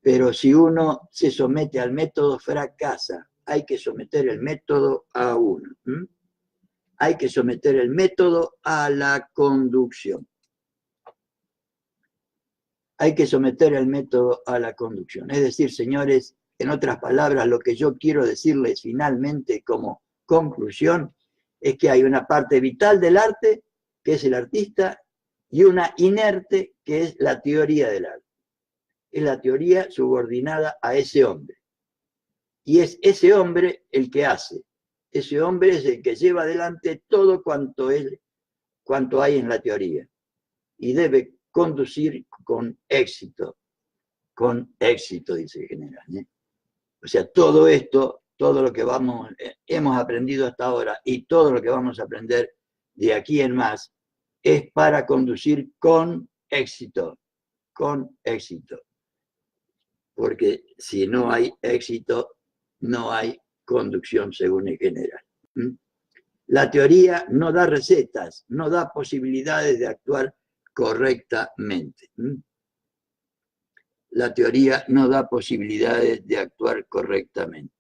Pero si uno se somete al método, fracasa. Hay que someter el método a uno. Hay que someter el método a la conducción. Hay que someter el método a la conducción. Es decir, señores, en otras palabras, lo que yo quiero decirles finalmente como conclusión es que hay una parte vital del arte, que es el artista, y una inerte, que es la teoría del arte. Es la teoría subordinada a ese hombre. Y es ese hombre el que hace. Ese hombre es el que lleva adelante todo cuanto hay en la teoría. Y debe conducir con éxito, dice el general. O sea, todo esto, todo lo que hemos aprendido hasta ahora y todo lo que vamos a aprender de aquí en más, es para conducir con éxito, porque si no hay éxito, no hay conducción según el general. La teoría no da recetas, no da posibilidades de actuar correctamente. La teoría no da posibilidades de actuar correctamente.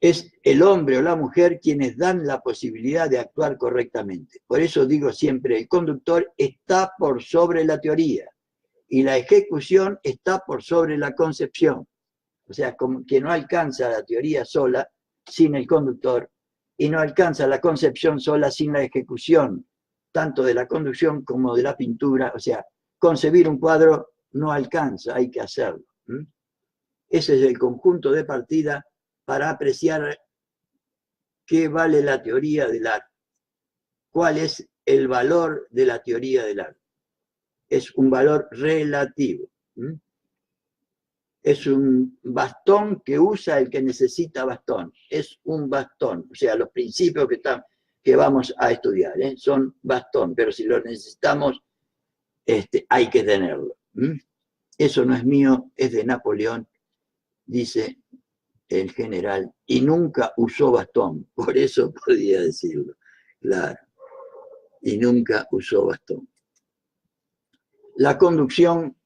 Es el hombre o la mujer quienes dan la posibilidad de actuar correctamente. Por eso digo siempre, el conductor está por sobre la teoría y la ejecución está por sobre la concepción. O sea, como que no alcanza la teoría sola sin el conductor y no alcanza la concepción sola sin la ejecución, tanto de la conducción como de la pintura. O sea, concebir un cuadro no alcanza, hay que hacerlo. Ese es el conjunto de partida para apreciar qué vale la teoría del arte. ¿Cuál es el valor de la teoría del arte? Es un valor relativo. Es un bastón que usa el que necesita bastón. Es un bastón. O sea, los principios que vamos a estudiar son bastón, pero si lo necesitamos, hay que tenerlo. Eso no es mío, es de Napoleón, dice el general, y nunca usó bastón. Por eso podía decirlo, claro. Y nunca usó bastón. La conducción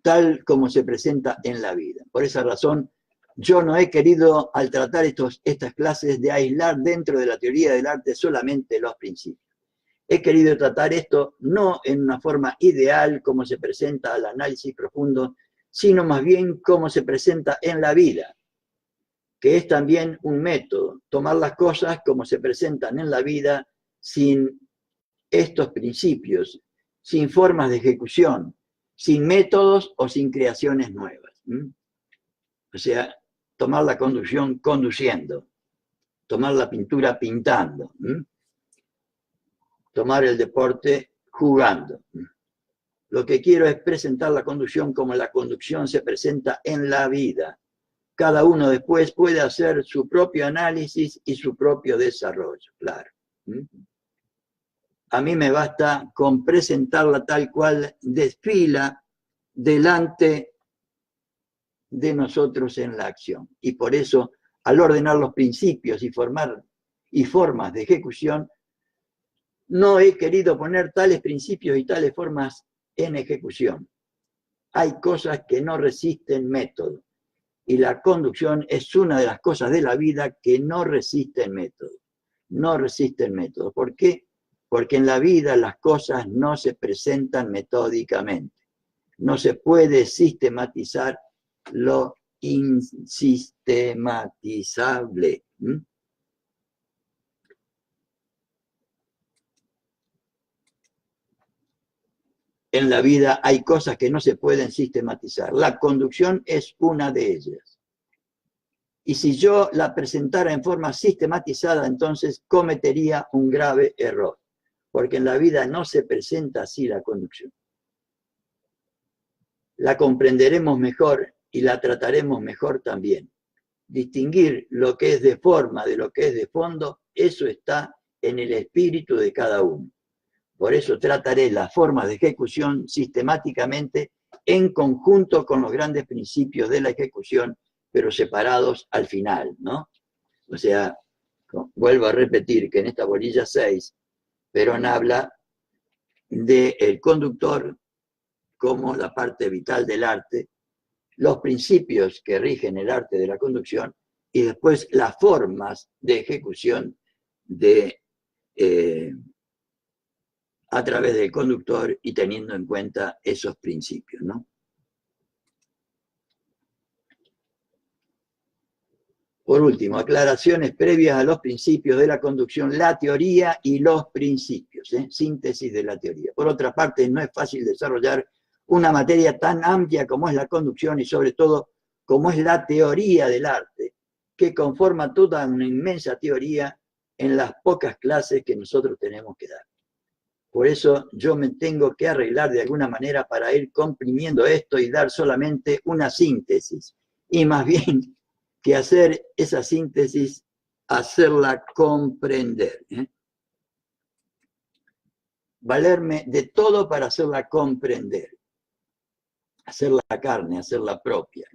tal como se presenta en la vida. Por esa razón, yo no he querido, al tratar estas clases, de aislar dentro de la teoría del arte solamente los principios. He querido tratar esto no en una forma ideal, como se presenta al análisis profundo, sino más bien cómo se presenta en la vida, que es también un método, tomar las cosas como se presentan en la vida sin estos principios, sin formas de ejecución, sin métodos o sin creaciones nuevas. O sea, tomar la conducción conduciendo, tomar la pintura pintando, tomar el deporte jugando. Lo que quiero es presentar la conducción como la conducción se presenta en la vida. Cada uno después puede hacer su propio análisis y su propio desarrollo, claro. A mí me basta con presentarla tal cual desfila delante de nosotros en la acción. Y por eso, al ordenar los principios y formas de ejecución, no he querido poner tales principios y tales formas en ejecución. Hay cosas que no resisten método. Y la conducción es una de las cosas de la vida que no resisten método. No resisten método. ¿Por qué? Porque en la vida las cosas no se presentan metódicamente. No se puede sistematizar lo insistematizable. En la vida hay cosas que no se pueden sistematizar. La conducción es una de ellas. Y si yo la presentara en forma sistematizada, entonces cometería un grave error. Porque en la vida no se presenta así la conducción. La comprenderemos mejor y la trataremos mejor también. Distinguir lo que es de forma de lo que es de fondo, eso está en el espíritu de cada uno. Por eso trataré las formas de ejecución sistemáticamente en conjunto con los grandes principios de la ejecución, pero separados al final, ¿no? O sea, vuelvo a repetir que en esta bolilla 6, Perón habla del conductor como la parte vital del arte, los principios que rigen el arte de la conducción y después las formas de ejecución a través del conductor y teniendo en cuenta esos principios, ¿no? Por último, aclaraciones previas a los principios de la conducción, la teoría y los principios, síntesis de la teoría. Por otra parte, no es fácil desarrollar una materia tan amplia como es la conducción y sobre todo como es la teoría del arte, que conforma toda una inmensa teoría en las pocas clases que nosotros tenemos que dar. Por eso yo me tengo que arreglar de alguna manera para ir comprimiendo esto y dar solamente una síntesis. Y más bien que hacer esa síntesis, hacerla comprender. Valerme de todo para hacerla comprender. Hacerla carne, hacerla propia.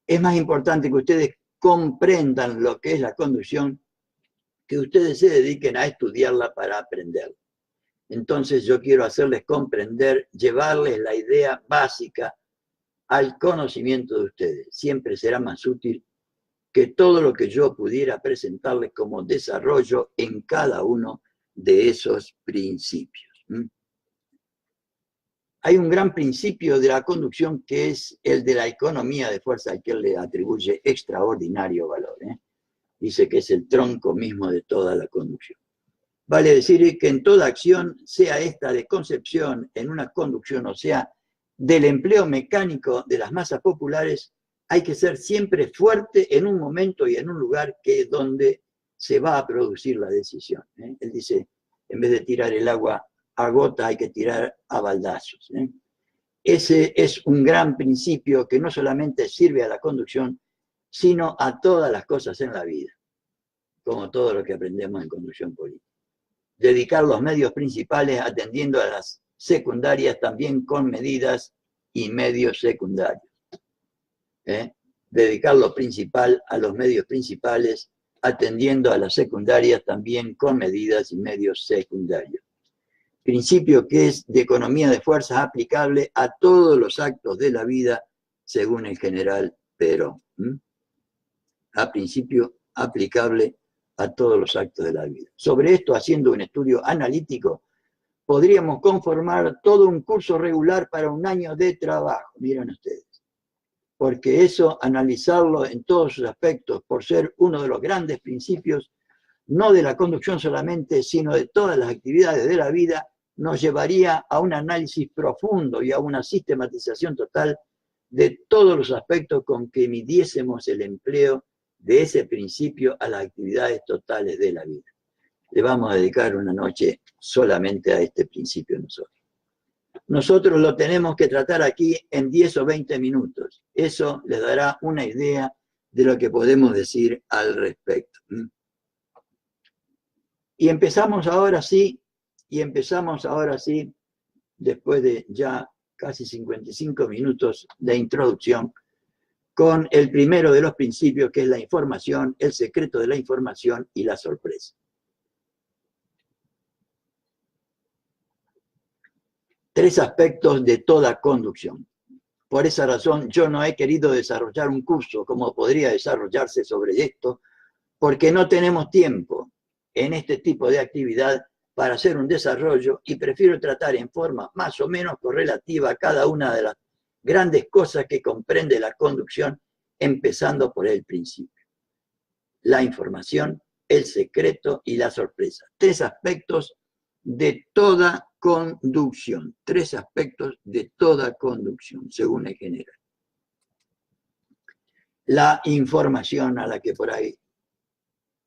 Es más importante que ustedes comprendan lo que es la conducción, que ustedes se dediquen a estudiarla para aprenderla. Entonces yo quiero hacerles comprender, llevarles la idea básica al conocimiento de ustedes. Siempre será más útil que todo lo que yo pudiera presentarles como desarrollo en cada uno de esos principios. Hay un gran principio de la conducción que es el de la economía de fuerza, al que él le atribuye extraordinario valor. Dice que es el tronco mismo de toda la conducción. Vale decir que en toda acción, sea esta de concepción en una conducción, o sea, del empleo mecánico de las masas populares, hay que ser siempre fuerte en un momento y en un lugar que es donde se va a producir la decisión. Él dice, en vez de tirar el agua a gota, hay que tirar a baldazos. Ese es un gran principio que no solamente sirve a la conducción, sino a todas las cosas en la vida, como todo lo que aprendemos en conducción política. Dedicar los medios principales atendiendo a las secundarias también con medidas y medios secundarios. Dedicar lo principal a los medios principales atendiendo a las secundarias también con medidas y medios secundarios. Principio que es de economía de fuerzas aplicable a todos los actos de la vida según el general Perón. A principio aplicable a todos los actos de la vida. Sobre esto, haciendo un estudio analítico, podríamos conformar todo un curso regular para un año de trabajo. Miren ustedes. porque eso, analizarlo en todos sus aspectos, por ser uno de los grandes principios, no de la conducción solamente, sino de todas las actividades de la vida, nos llevaría a un análisis profundo y a una sistematización total de todos los aspectos con que midiésemos el empleo de ese principio a las actividades totales de la vida. Le vamos a dedicar una noche solamente a este principio nosotros. Nosotros lo tenemos que tratar aquí en 10 o 20 minutos. Eso les dará una idea de lo que podemos decir al respecto. Y empezamos ahora sí, después de ya casi 55 minutos de introducción, con el primero de los principios, que es la información, el secreto de la información y la sorpresa. Tres aspectos de toda conducción. Por esa razón, yo no he querido desarrollar un curso como podría desarrollarse sobre esto, porque no tenemos tiempo en este tipo de actividad para hacer un desarrollo y prefiero tratar en forma más o menos correlativa cada una de las grandes cosas que comprende la conducción, empezando por el principio. La información, el secreto y la sorpresa. Tres aspectos de toda conducción. Tres aspectos de toda conducción, según el general. La información, a la que por ahí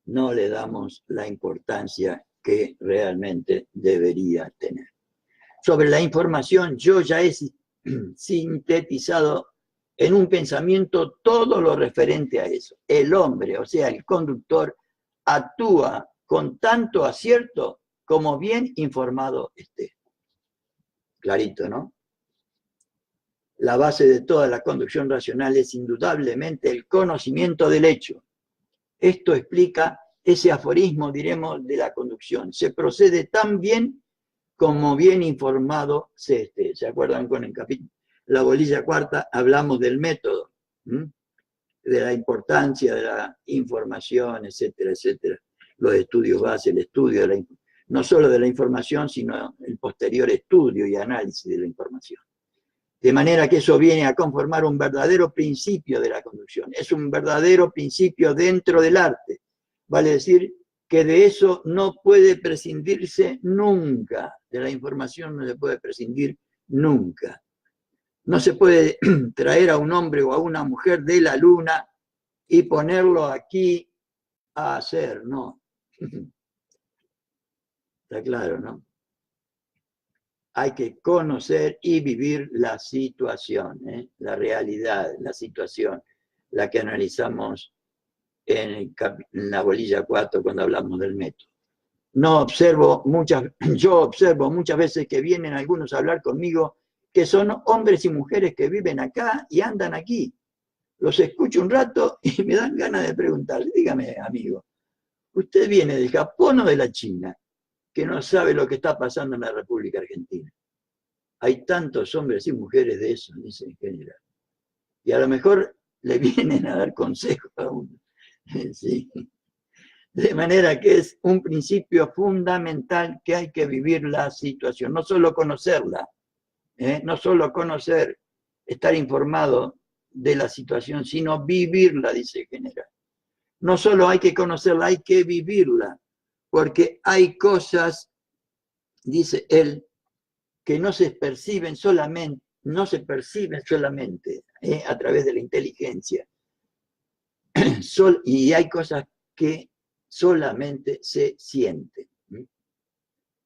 no le damos la importancia que realmente debería tener. Sobre la información, yo ya he sintetizado en un pensamiento todo lo referente a eso. El hombre, o sea, el conductor, actúa con tanto acierto como bien informado esté. Clarito, ¿no? La base de toda la conducción racional es indudablemente el conocimiento del hecho. Esto explica ese aforismo, diremos, de la conducción. Se procede tan bien como bien informado se esté. ¿Se acuerdan con el capítulo? La bolilla cuarta hablamos del método, de la importancia de la información, etcétera, etcétera. Los estudios base, el estudio de la, no solo de la información, sino el posterior estudio y análisis de la información. De manera que eso viene a conformar un verdadero principio de la conducción. Es un verdadero principio dentro del arte. Vale decir que de eso no puede prescindirse nunca. De la información no se puede prescindir nunca. No se puede traer a un hombre o a una mujer de la luna y ponerlo aquí a hacer, no. Está claro, ¿no? Hay que conocer y vivir la situación, la realidad, la situación, la que analizamos en la bolilla 4 cuando hablamos del método. Yo observo muchas veces que vienen algunos a hablar conmigo que son hombres y mujeres que viven acá y andan aquí. Los escucho un rato y me dan ganas de preguntarle, dígame, amigo, ¿usted viene de Japón o de la China? Que no sabe lo que está pasando en la República Argentina. Hay tantos hombres y mujeres de eso, dice en general. Y a lo mejor le vienen a dar consejos a uno. Sí. De manera que es un principio fundamental que hay que vivir la situación, no solo conocerla, no solo conocer, estar informado de la situación, sino vivirla, dice el general. No solo hay que conocerla, hay que vivirla, porque hay cosas, dice él, que no se perciben solamente a través de la inteligencia. Y hay cosas que solamente se sienten.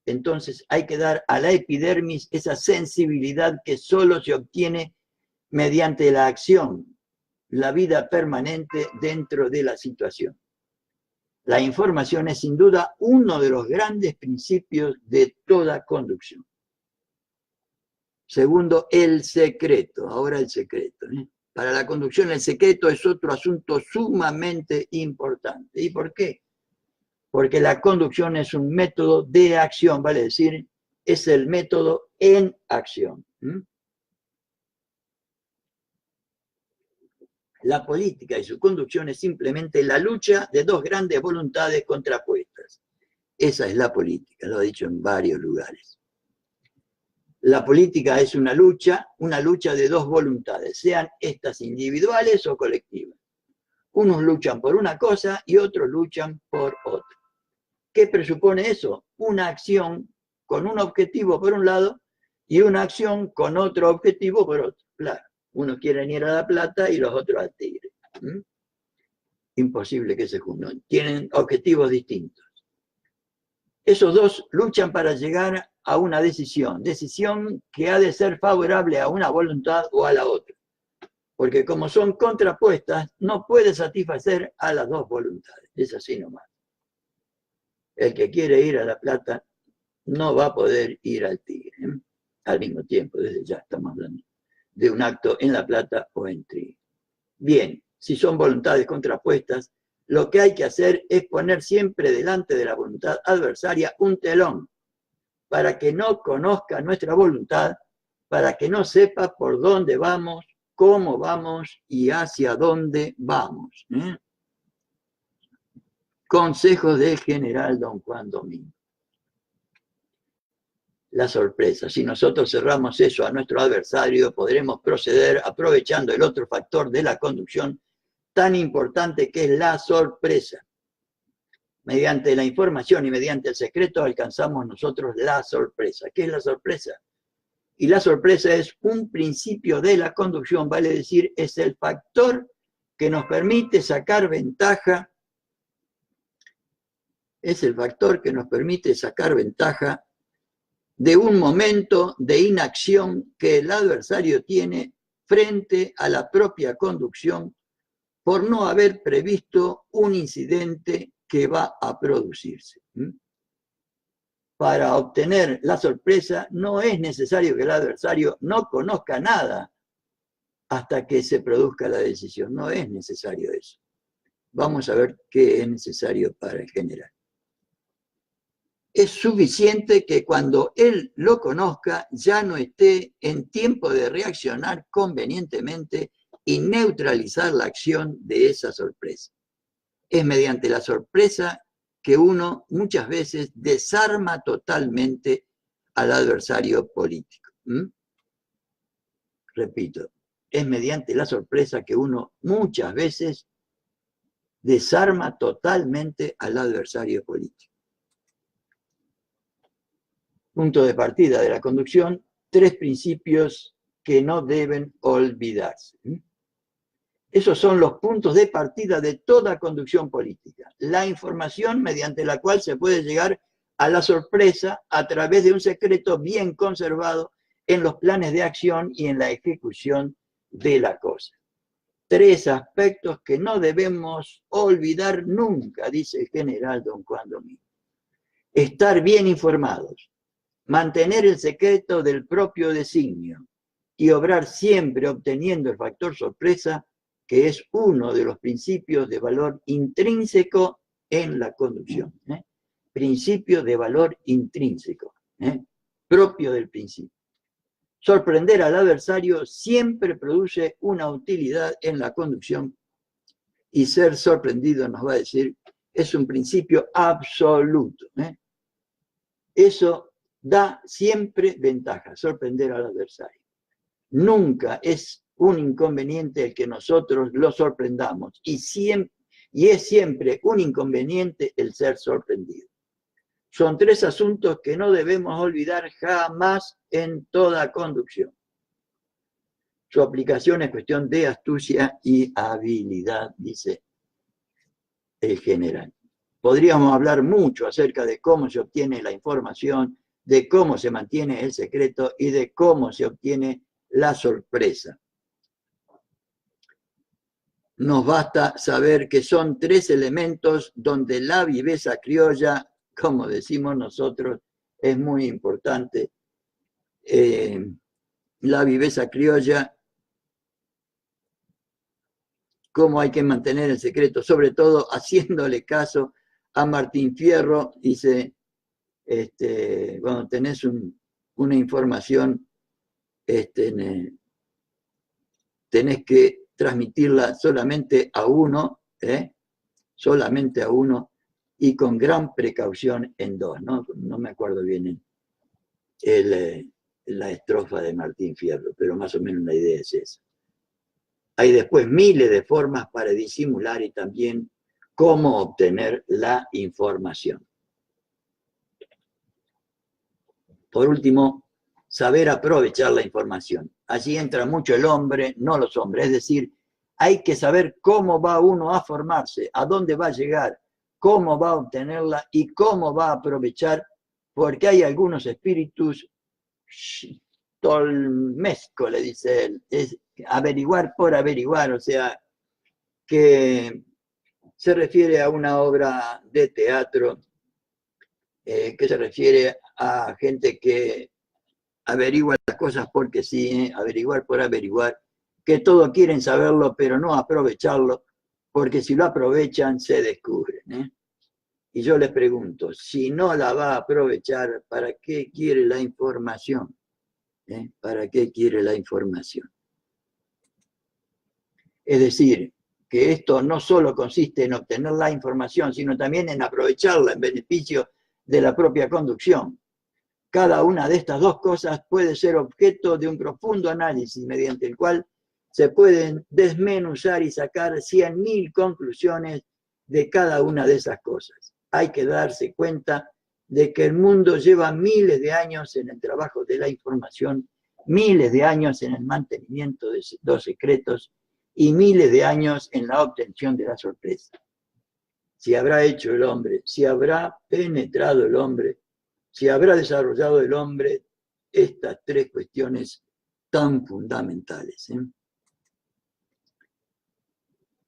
Entonces hay que dar a la epidermis esa sensibilidad que solo se obtiene mediante la acción, la vida permanente dentro de la situación. La información es sin duda uno de los grandes principios de toda conducción. Segundo, el secreto. Ahora el secreto. Para la conducción el secreto es otro asunto sumamente importante. ¿Y por qué? Porque la conducción es un método de acción, vale decir, es el método en acción. La política y su conducción es simplemente la lucha de dos grandes voluntades contrapuestas. Esa es la política, lo he dicho en varios lugares. La política es una lucha de dos voluntades, sean estas individuales o colectivas. Unos luchan por una cosa y otros luchan por otra. ¿Qué presupone eso? Una acción con un objetivo por un lado y una acción con otro objetivo por otro. Claro, unos quieren ir a La Plata y los otros al Tigre. Imposible que se junten. Tienen objetivos distintos. Esos dos luchan para llegar a una decisión que ha de ser favorable a una voluntad o a la otra. Porque como son contrapuestas, no puede satisfacer a las dos voluntades. Es así nomás. El que quiere ir a La Plata no va a poder ir al Tigre. Al mismo tiempo, desde ya estamos hablando de un acto en La Plata o en Tigre. Bien, si son voluntades contrapuestas, lo que hay que hacer es poner siempre delante de la voluntad adversaria un telón para que no conozca nuestra voluntad, para que no sepa por dónde vamos, cómo vamos y hacia dónde vamos. Consejos del general don Juan Domingo. La sorpresa. Si nosotros cerramos eso a nuestro adversario, podremos proceder aprovechando el otro factor de la conducción tan importante que es la sorpresa. Mediante la información y mediante el secreto alcanzamos nosotros la sorpresa. ¿Qué es la sorpresa? Y la sorpresa es un principio de la conducción, vale decir, es el factor que nos permite sacar ventaja, de un momento de inacción que el adversario tiene frente a la propia conducción por no haber previsto un incidente que va a producirse. Para obtener la sorpresa no es necesario que el adversario no conozca nada hasta que se produzca la decisión. No es necesario eso. Vamos a ver qué es necesario para el general. Es suficiente que cuando él lo conozca ya no esté en tiempo de reaccionar convenientemente y neutralizar la acción de esa sorpresa. Es mediante la sorpresa que uno muchas veces desarma totalmente al adversario político. Repito, es mediante la sorpresa que uno muchas veces desarma totalmente al adversario político. Punto de partida de la conducción, 3 principios que no deben olvidarse. Esos son los puntos de partida de toda conducción política. La información mediante la cual se puede llegar a la sorpresa a través de un secreto bien conservado en los planes de acción y en la ejecución de la cosa. 3 aspectos que no debemos olvidar nunca, dice el general don Juan Domingo. Estar bien informados, mantener el secreto del propio designio y obrar siempre obteniendo el factor sorpresa, que es uno de los principios de valor intrínseco en la conducción. Principio de valor intrínseco, propio del principio. Sorprender al adversario siempre produce una utilidad en la conducción y ser sorprendido, nos va a decir, es un principio absoluto. Eso da siempre ventaja, sorprender al adversario. Nunca es un inconveniente el que nosotros lo sorprendamos y es siempre un inconveniente el ser sorprendido. Son 3 asuntos que no debemos olvidar jamás en toda conducción. Su aplicación es cuestión de astucia y habilidad, dice el general. Podríamos hablar mucho acerca de cómo se obtiene la información, de cómo se mantiene el secreto y de cómo se obtiene la sorpresa. Nos basta saber que son 3 elementos donde la viveza criolla, como decimos nosotros, es muy importante. La viveza criolla, cómo hay que mantener el secreto, sobre todo haciéndole caso a Martín Fierro, dice, cuando tenés una información, tenés que transmitirla solamente a uno, y con gran precaución en 2, ¿no? No me acuerdo bien el la estrofa de Martín Fierro, pero más o menos la idea es esa. Hay después miles de formas para disimular y también cómo obtener la información. Por último, saber aprovechar la información. Allí entra mucho el hombre, no los hombres. Es decir, hay que saber cómo va uno a formarse, a dónde va a llegar, cómo va a obtenerla y cómo va a aprovechar, porque hay algunos espíritus tolmesco, le dice él, es averiguar por averiguar, o sea, que se refiere a una obra de teatro, que se refiere a gente que averigua las cosas porque sí, averiguar por averiguar, que todos quieren saberlo, pero no aprovecharlo, porque si lo aprovechan, se descubren. Y yo les pregunto, si no la va a aprovechar, ¿para qué quiere la información? ¿Para qué quiere la información? Es decir, que esto no solo consiste en obtener la información, sino también en aprovecharla en beneficio de la propia conducción. Cada una de estas dos cosas puede ser objeto de un profundo análisis mediante el cual se pueden desmenuzar y sacar 100.000 conclusiones de cada una de esas cosas. Hay que darse cuenta de que el mundo lleva miles de años en el trabajo de la información, miles de años en el mantenimiento de los secretos y miles de años en la obtención de la sorpresa. Si habrá hecho el hombre, si habrá penetrado el hombre, si habrá desarrollado el hombre estas tres cuestiones tan fundamentales.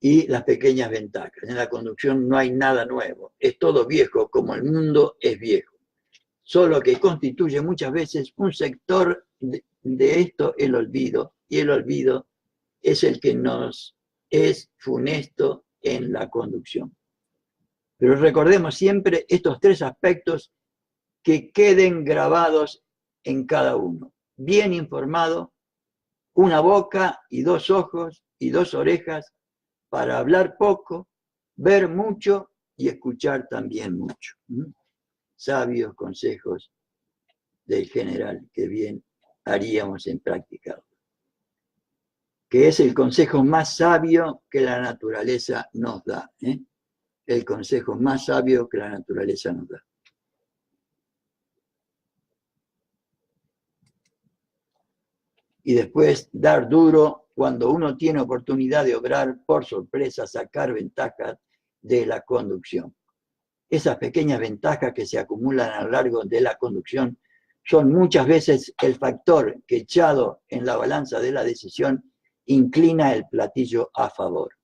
Y las pequeñas ventajas. En la conducción no hay nada nuevo, es todo viejo como el mundo es viejo. Solo que constituye muchas veces un sector de esto el olvido, y el olvido es el que nos es funesto en la conducción. Pero recordemos siempre estos tres aspectos que queden grabados en cada uno. Bien informado, una boca y dos ojos y dos orejas para hablar poco, ver mucho y escuchar también mucho. Sabios consejos del general que bien haríamos en practicarlo. Que es el consejo más sabio que la naturaleza nos da. El consejo más sabio que la naturaleza nos da. Y después dar duro cuando uno tiene oportunidad de obrar por sorpresa, sacar ventajas de la conducción. Esas pequeñas ventajas que se acumulan a lo largo de la conducción son muchas veces el factor que, echado en la balanza de la decisión, inclina el platillo a favor.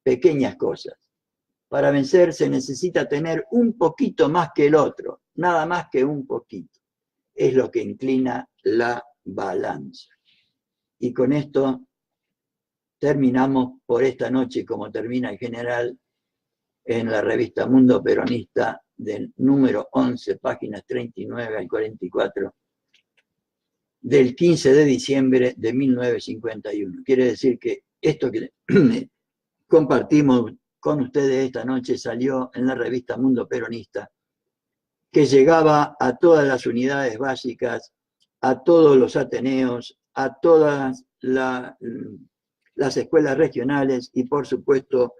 Pequeñas cosas. Para vencer se necesita tener un poquito más que el otro, nada más que un poquito. Es lo que inclina la balanza. Y con esto terminamos por esta noche, como termina en general en la revista Mundo Peronista, del número 11, páginas 39 al 44, del 15 de diciembre de 1951. Quiere decir que esto que compartimos con ustedes esta noche salió en la revista Mundo Peronista, que llegaba a todas las unidades básicas, a todos los ateneos, a todas las escuelas regionales y, por supuesto,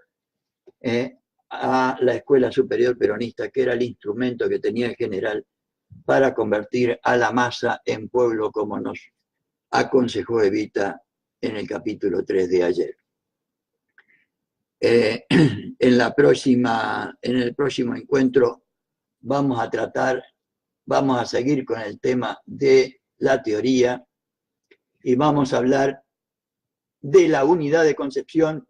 a la Escuela Superior Peronista, que era el instrumento que tenía el general para convertir a la masa en pueblo, como nos aconsejó Evita en el capítulo 3 de ayer. En el próximo encuentro vamos a seguir con el tema de la teoría y vamos a hablar de la unidad de concepción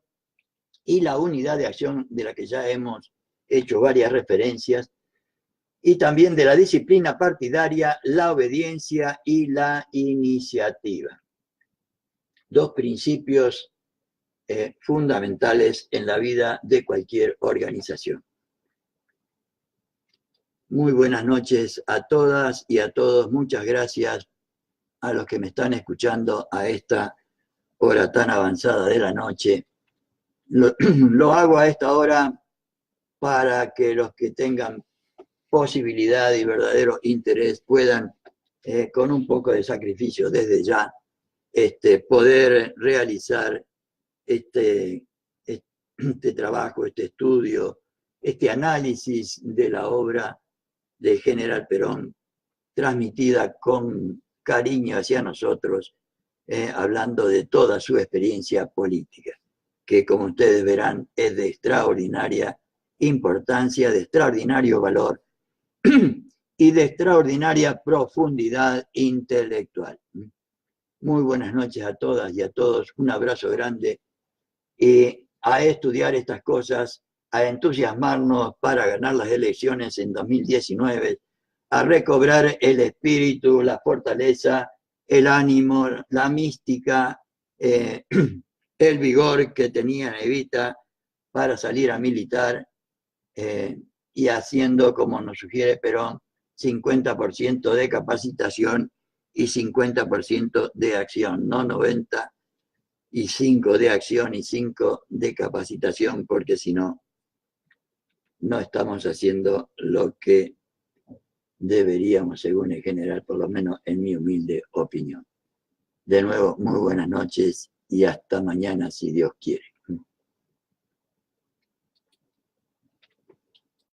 y la unidad de acción, de la que ya hemos hecho varias referencias, y también de la disciplina partidaria, la obediencia y la iniciativa. Dos principios fundamentales en la vida de cualquier organización. Muy buenas noches a todas y a todos. Muchas gracias a los que me están escuchando a esta hora tan avanzada de la noche. Lo hago a esta hora para que los que tengan posibilidad y verdadero interés puedan con un poco de sacrificio desde ya, poder realizar este trabajo, este estudio, este análisis de la obra de General Perón, transmitida con cariño hacia nosotros, hablando de toda su experiencia política, que como ustedes verán es de extraordinaria importancia, de extraordinario valor y de extraordinaria profundidad intelectual. Muy buenas noches a todas y a todos, un abrazo grande y a estudiar estas cosas, a entusiasmarnos para ganar las elecciones en 2019, a recobrar el espíritu, la fortaleza, el ánimo, la mística, el vigor que tenía Evita para salir a militar y haciendo, como nos sugiere Perón, 50% de capacitación y 50% de acción, no 90% de acción y 5% de capacitación, porque si no, no estamos haciendo lo que deberíamos, según el general, por lo menos en mi humilde opinión. De nuevo, muy buenas noches y hasta mañana, si Dios quiere.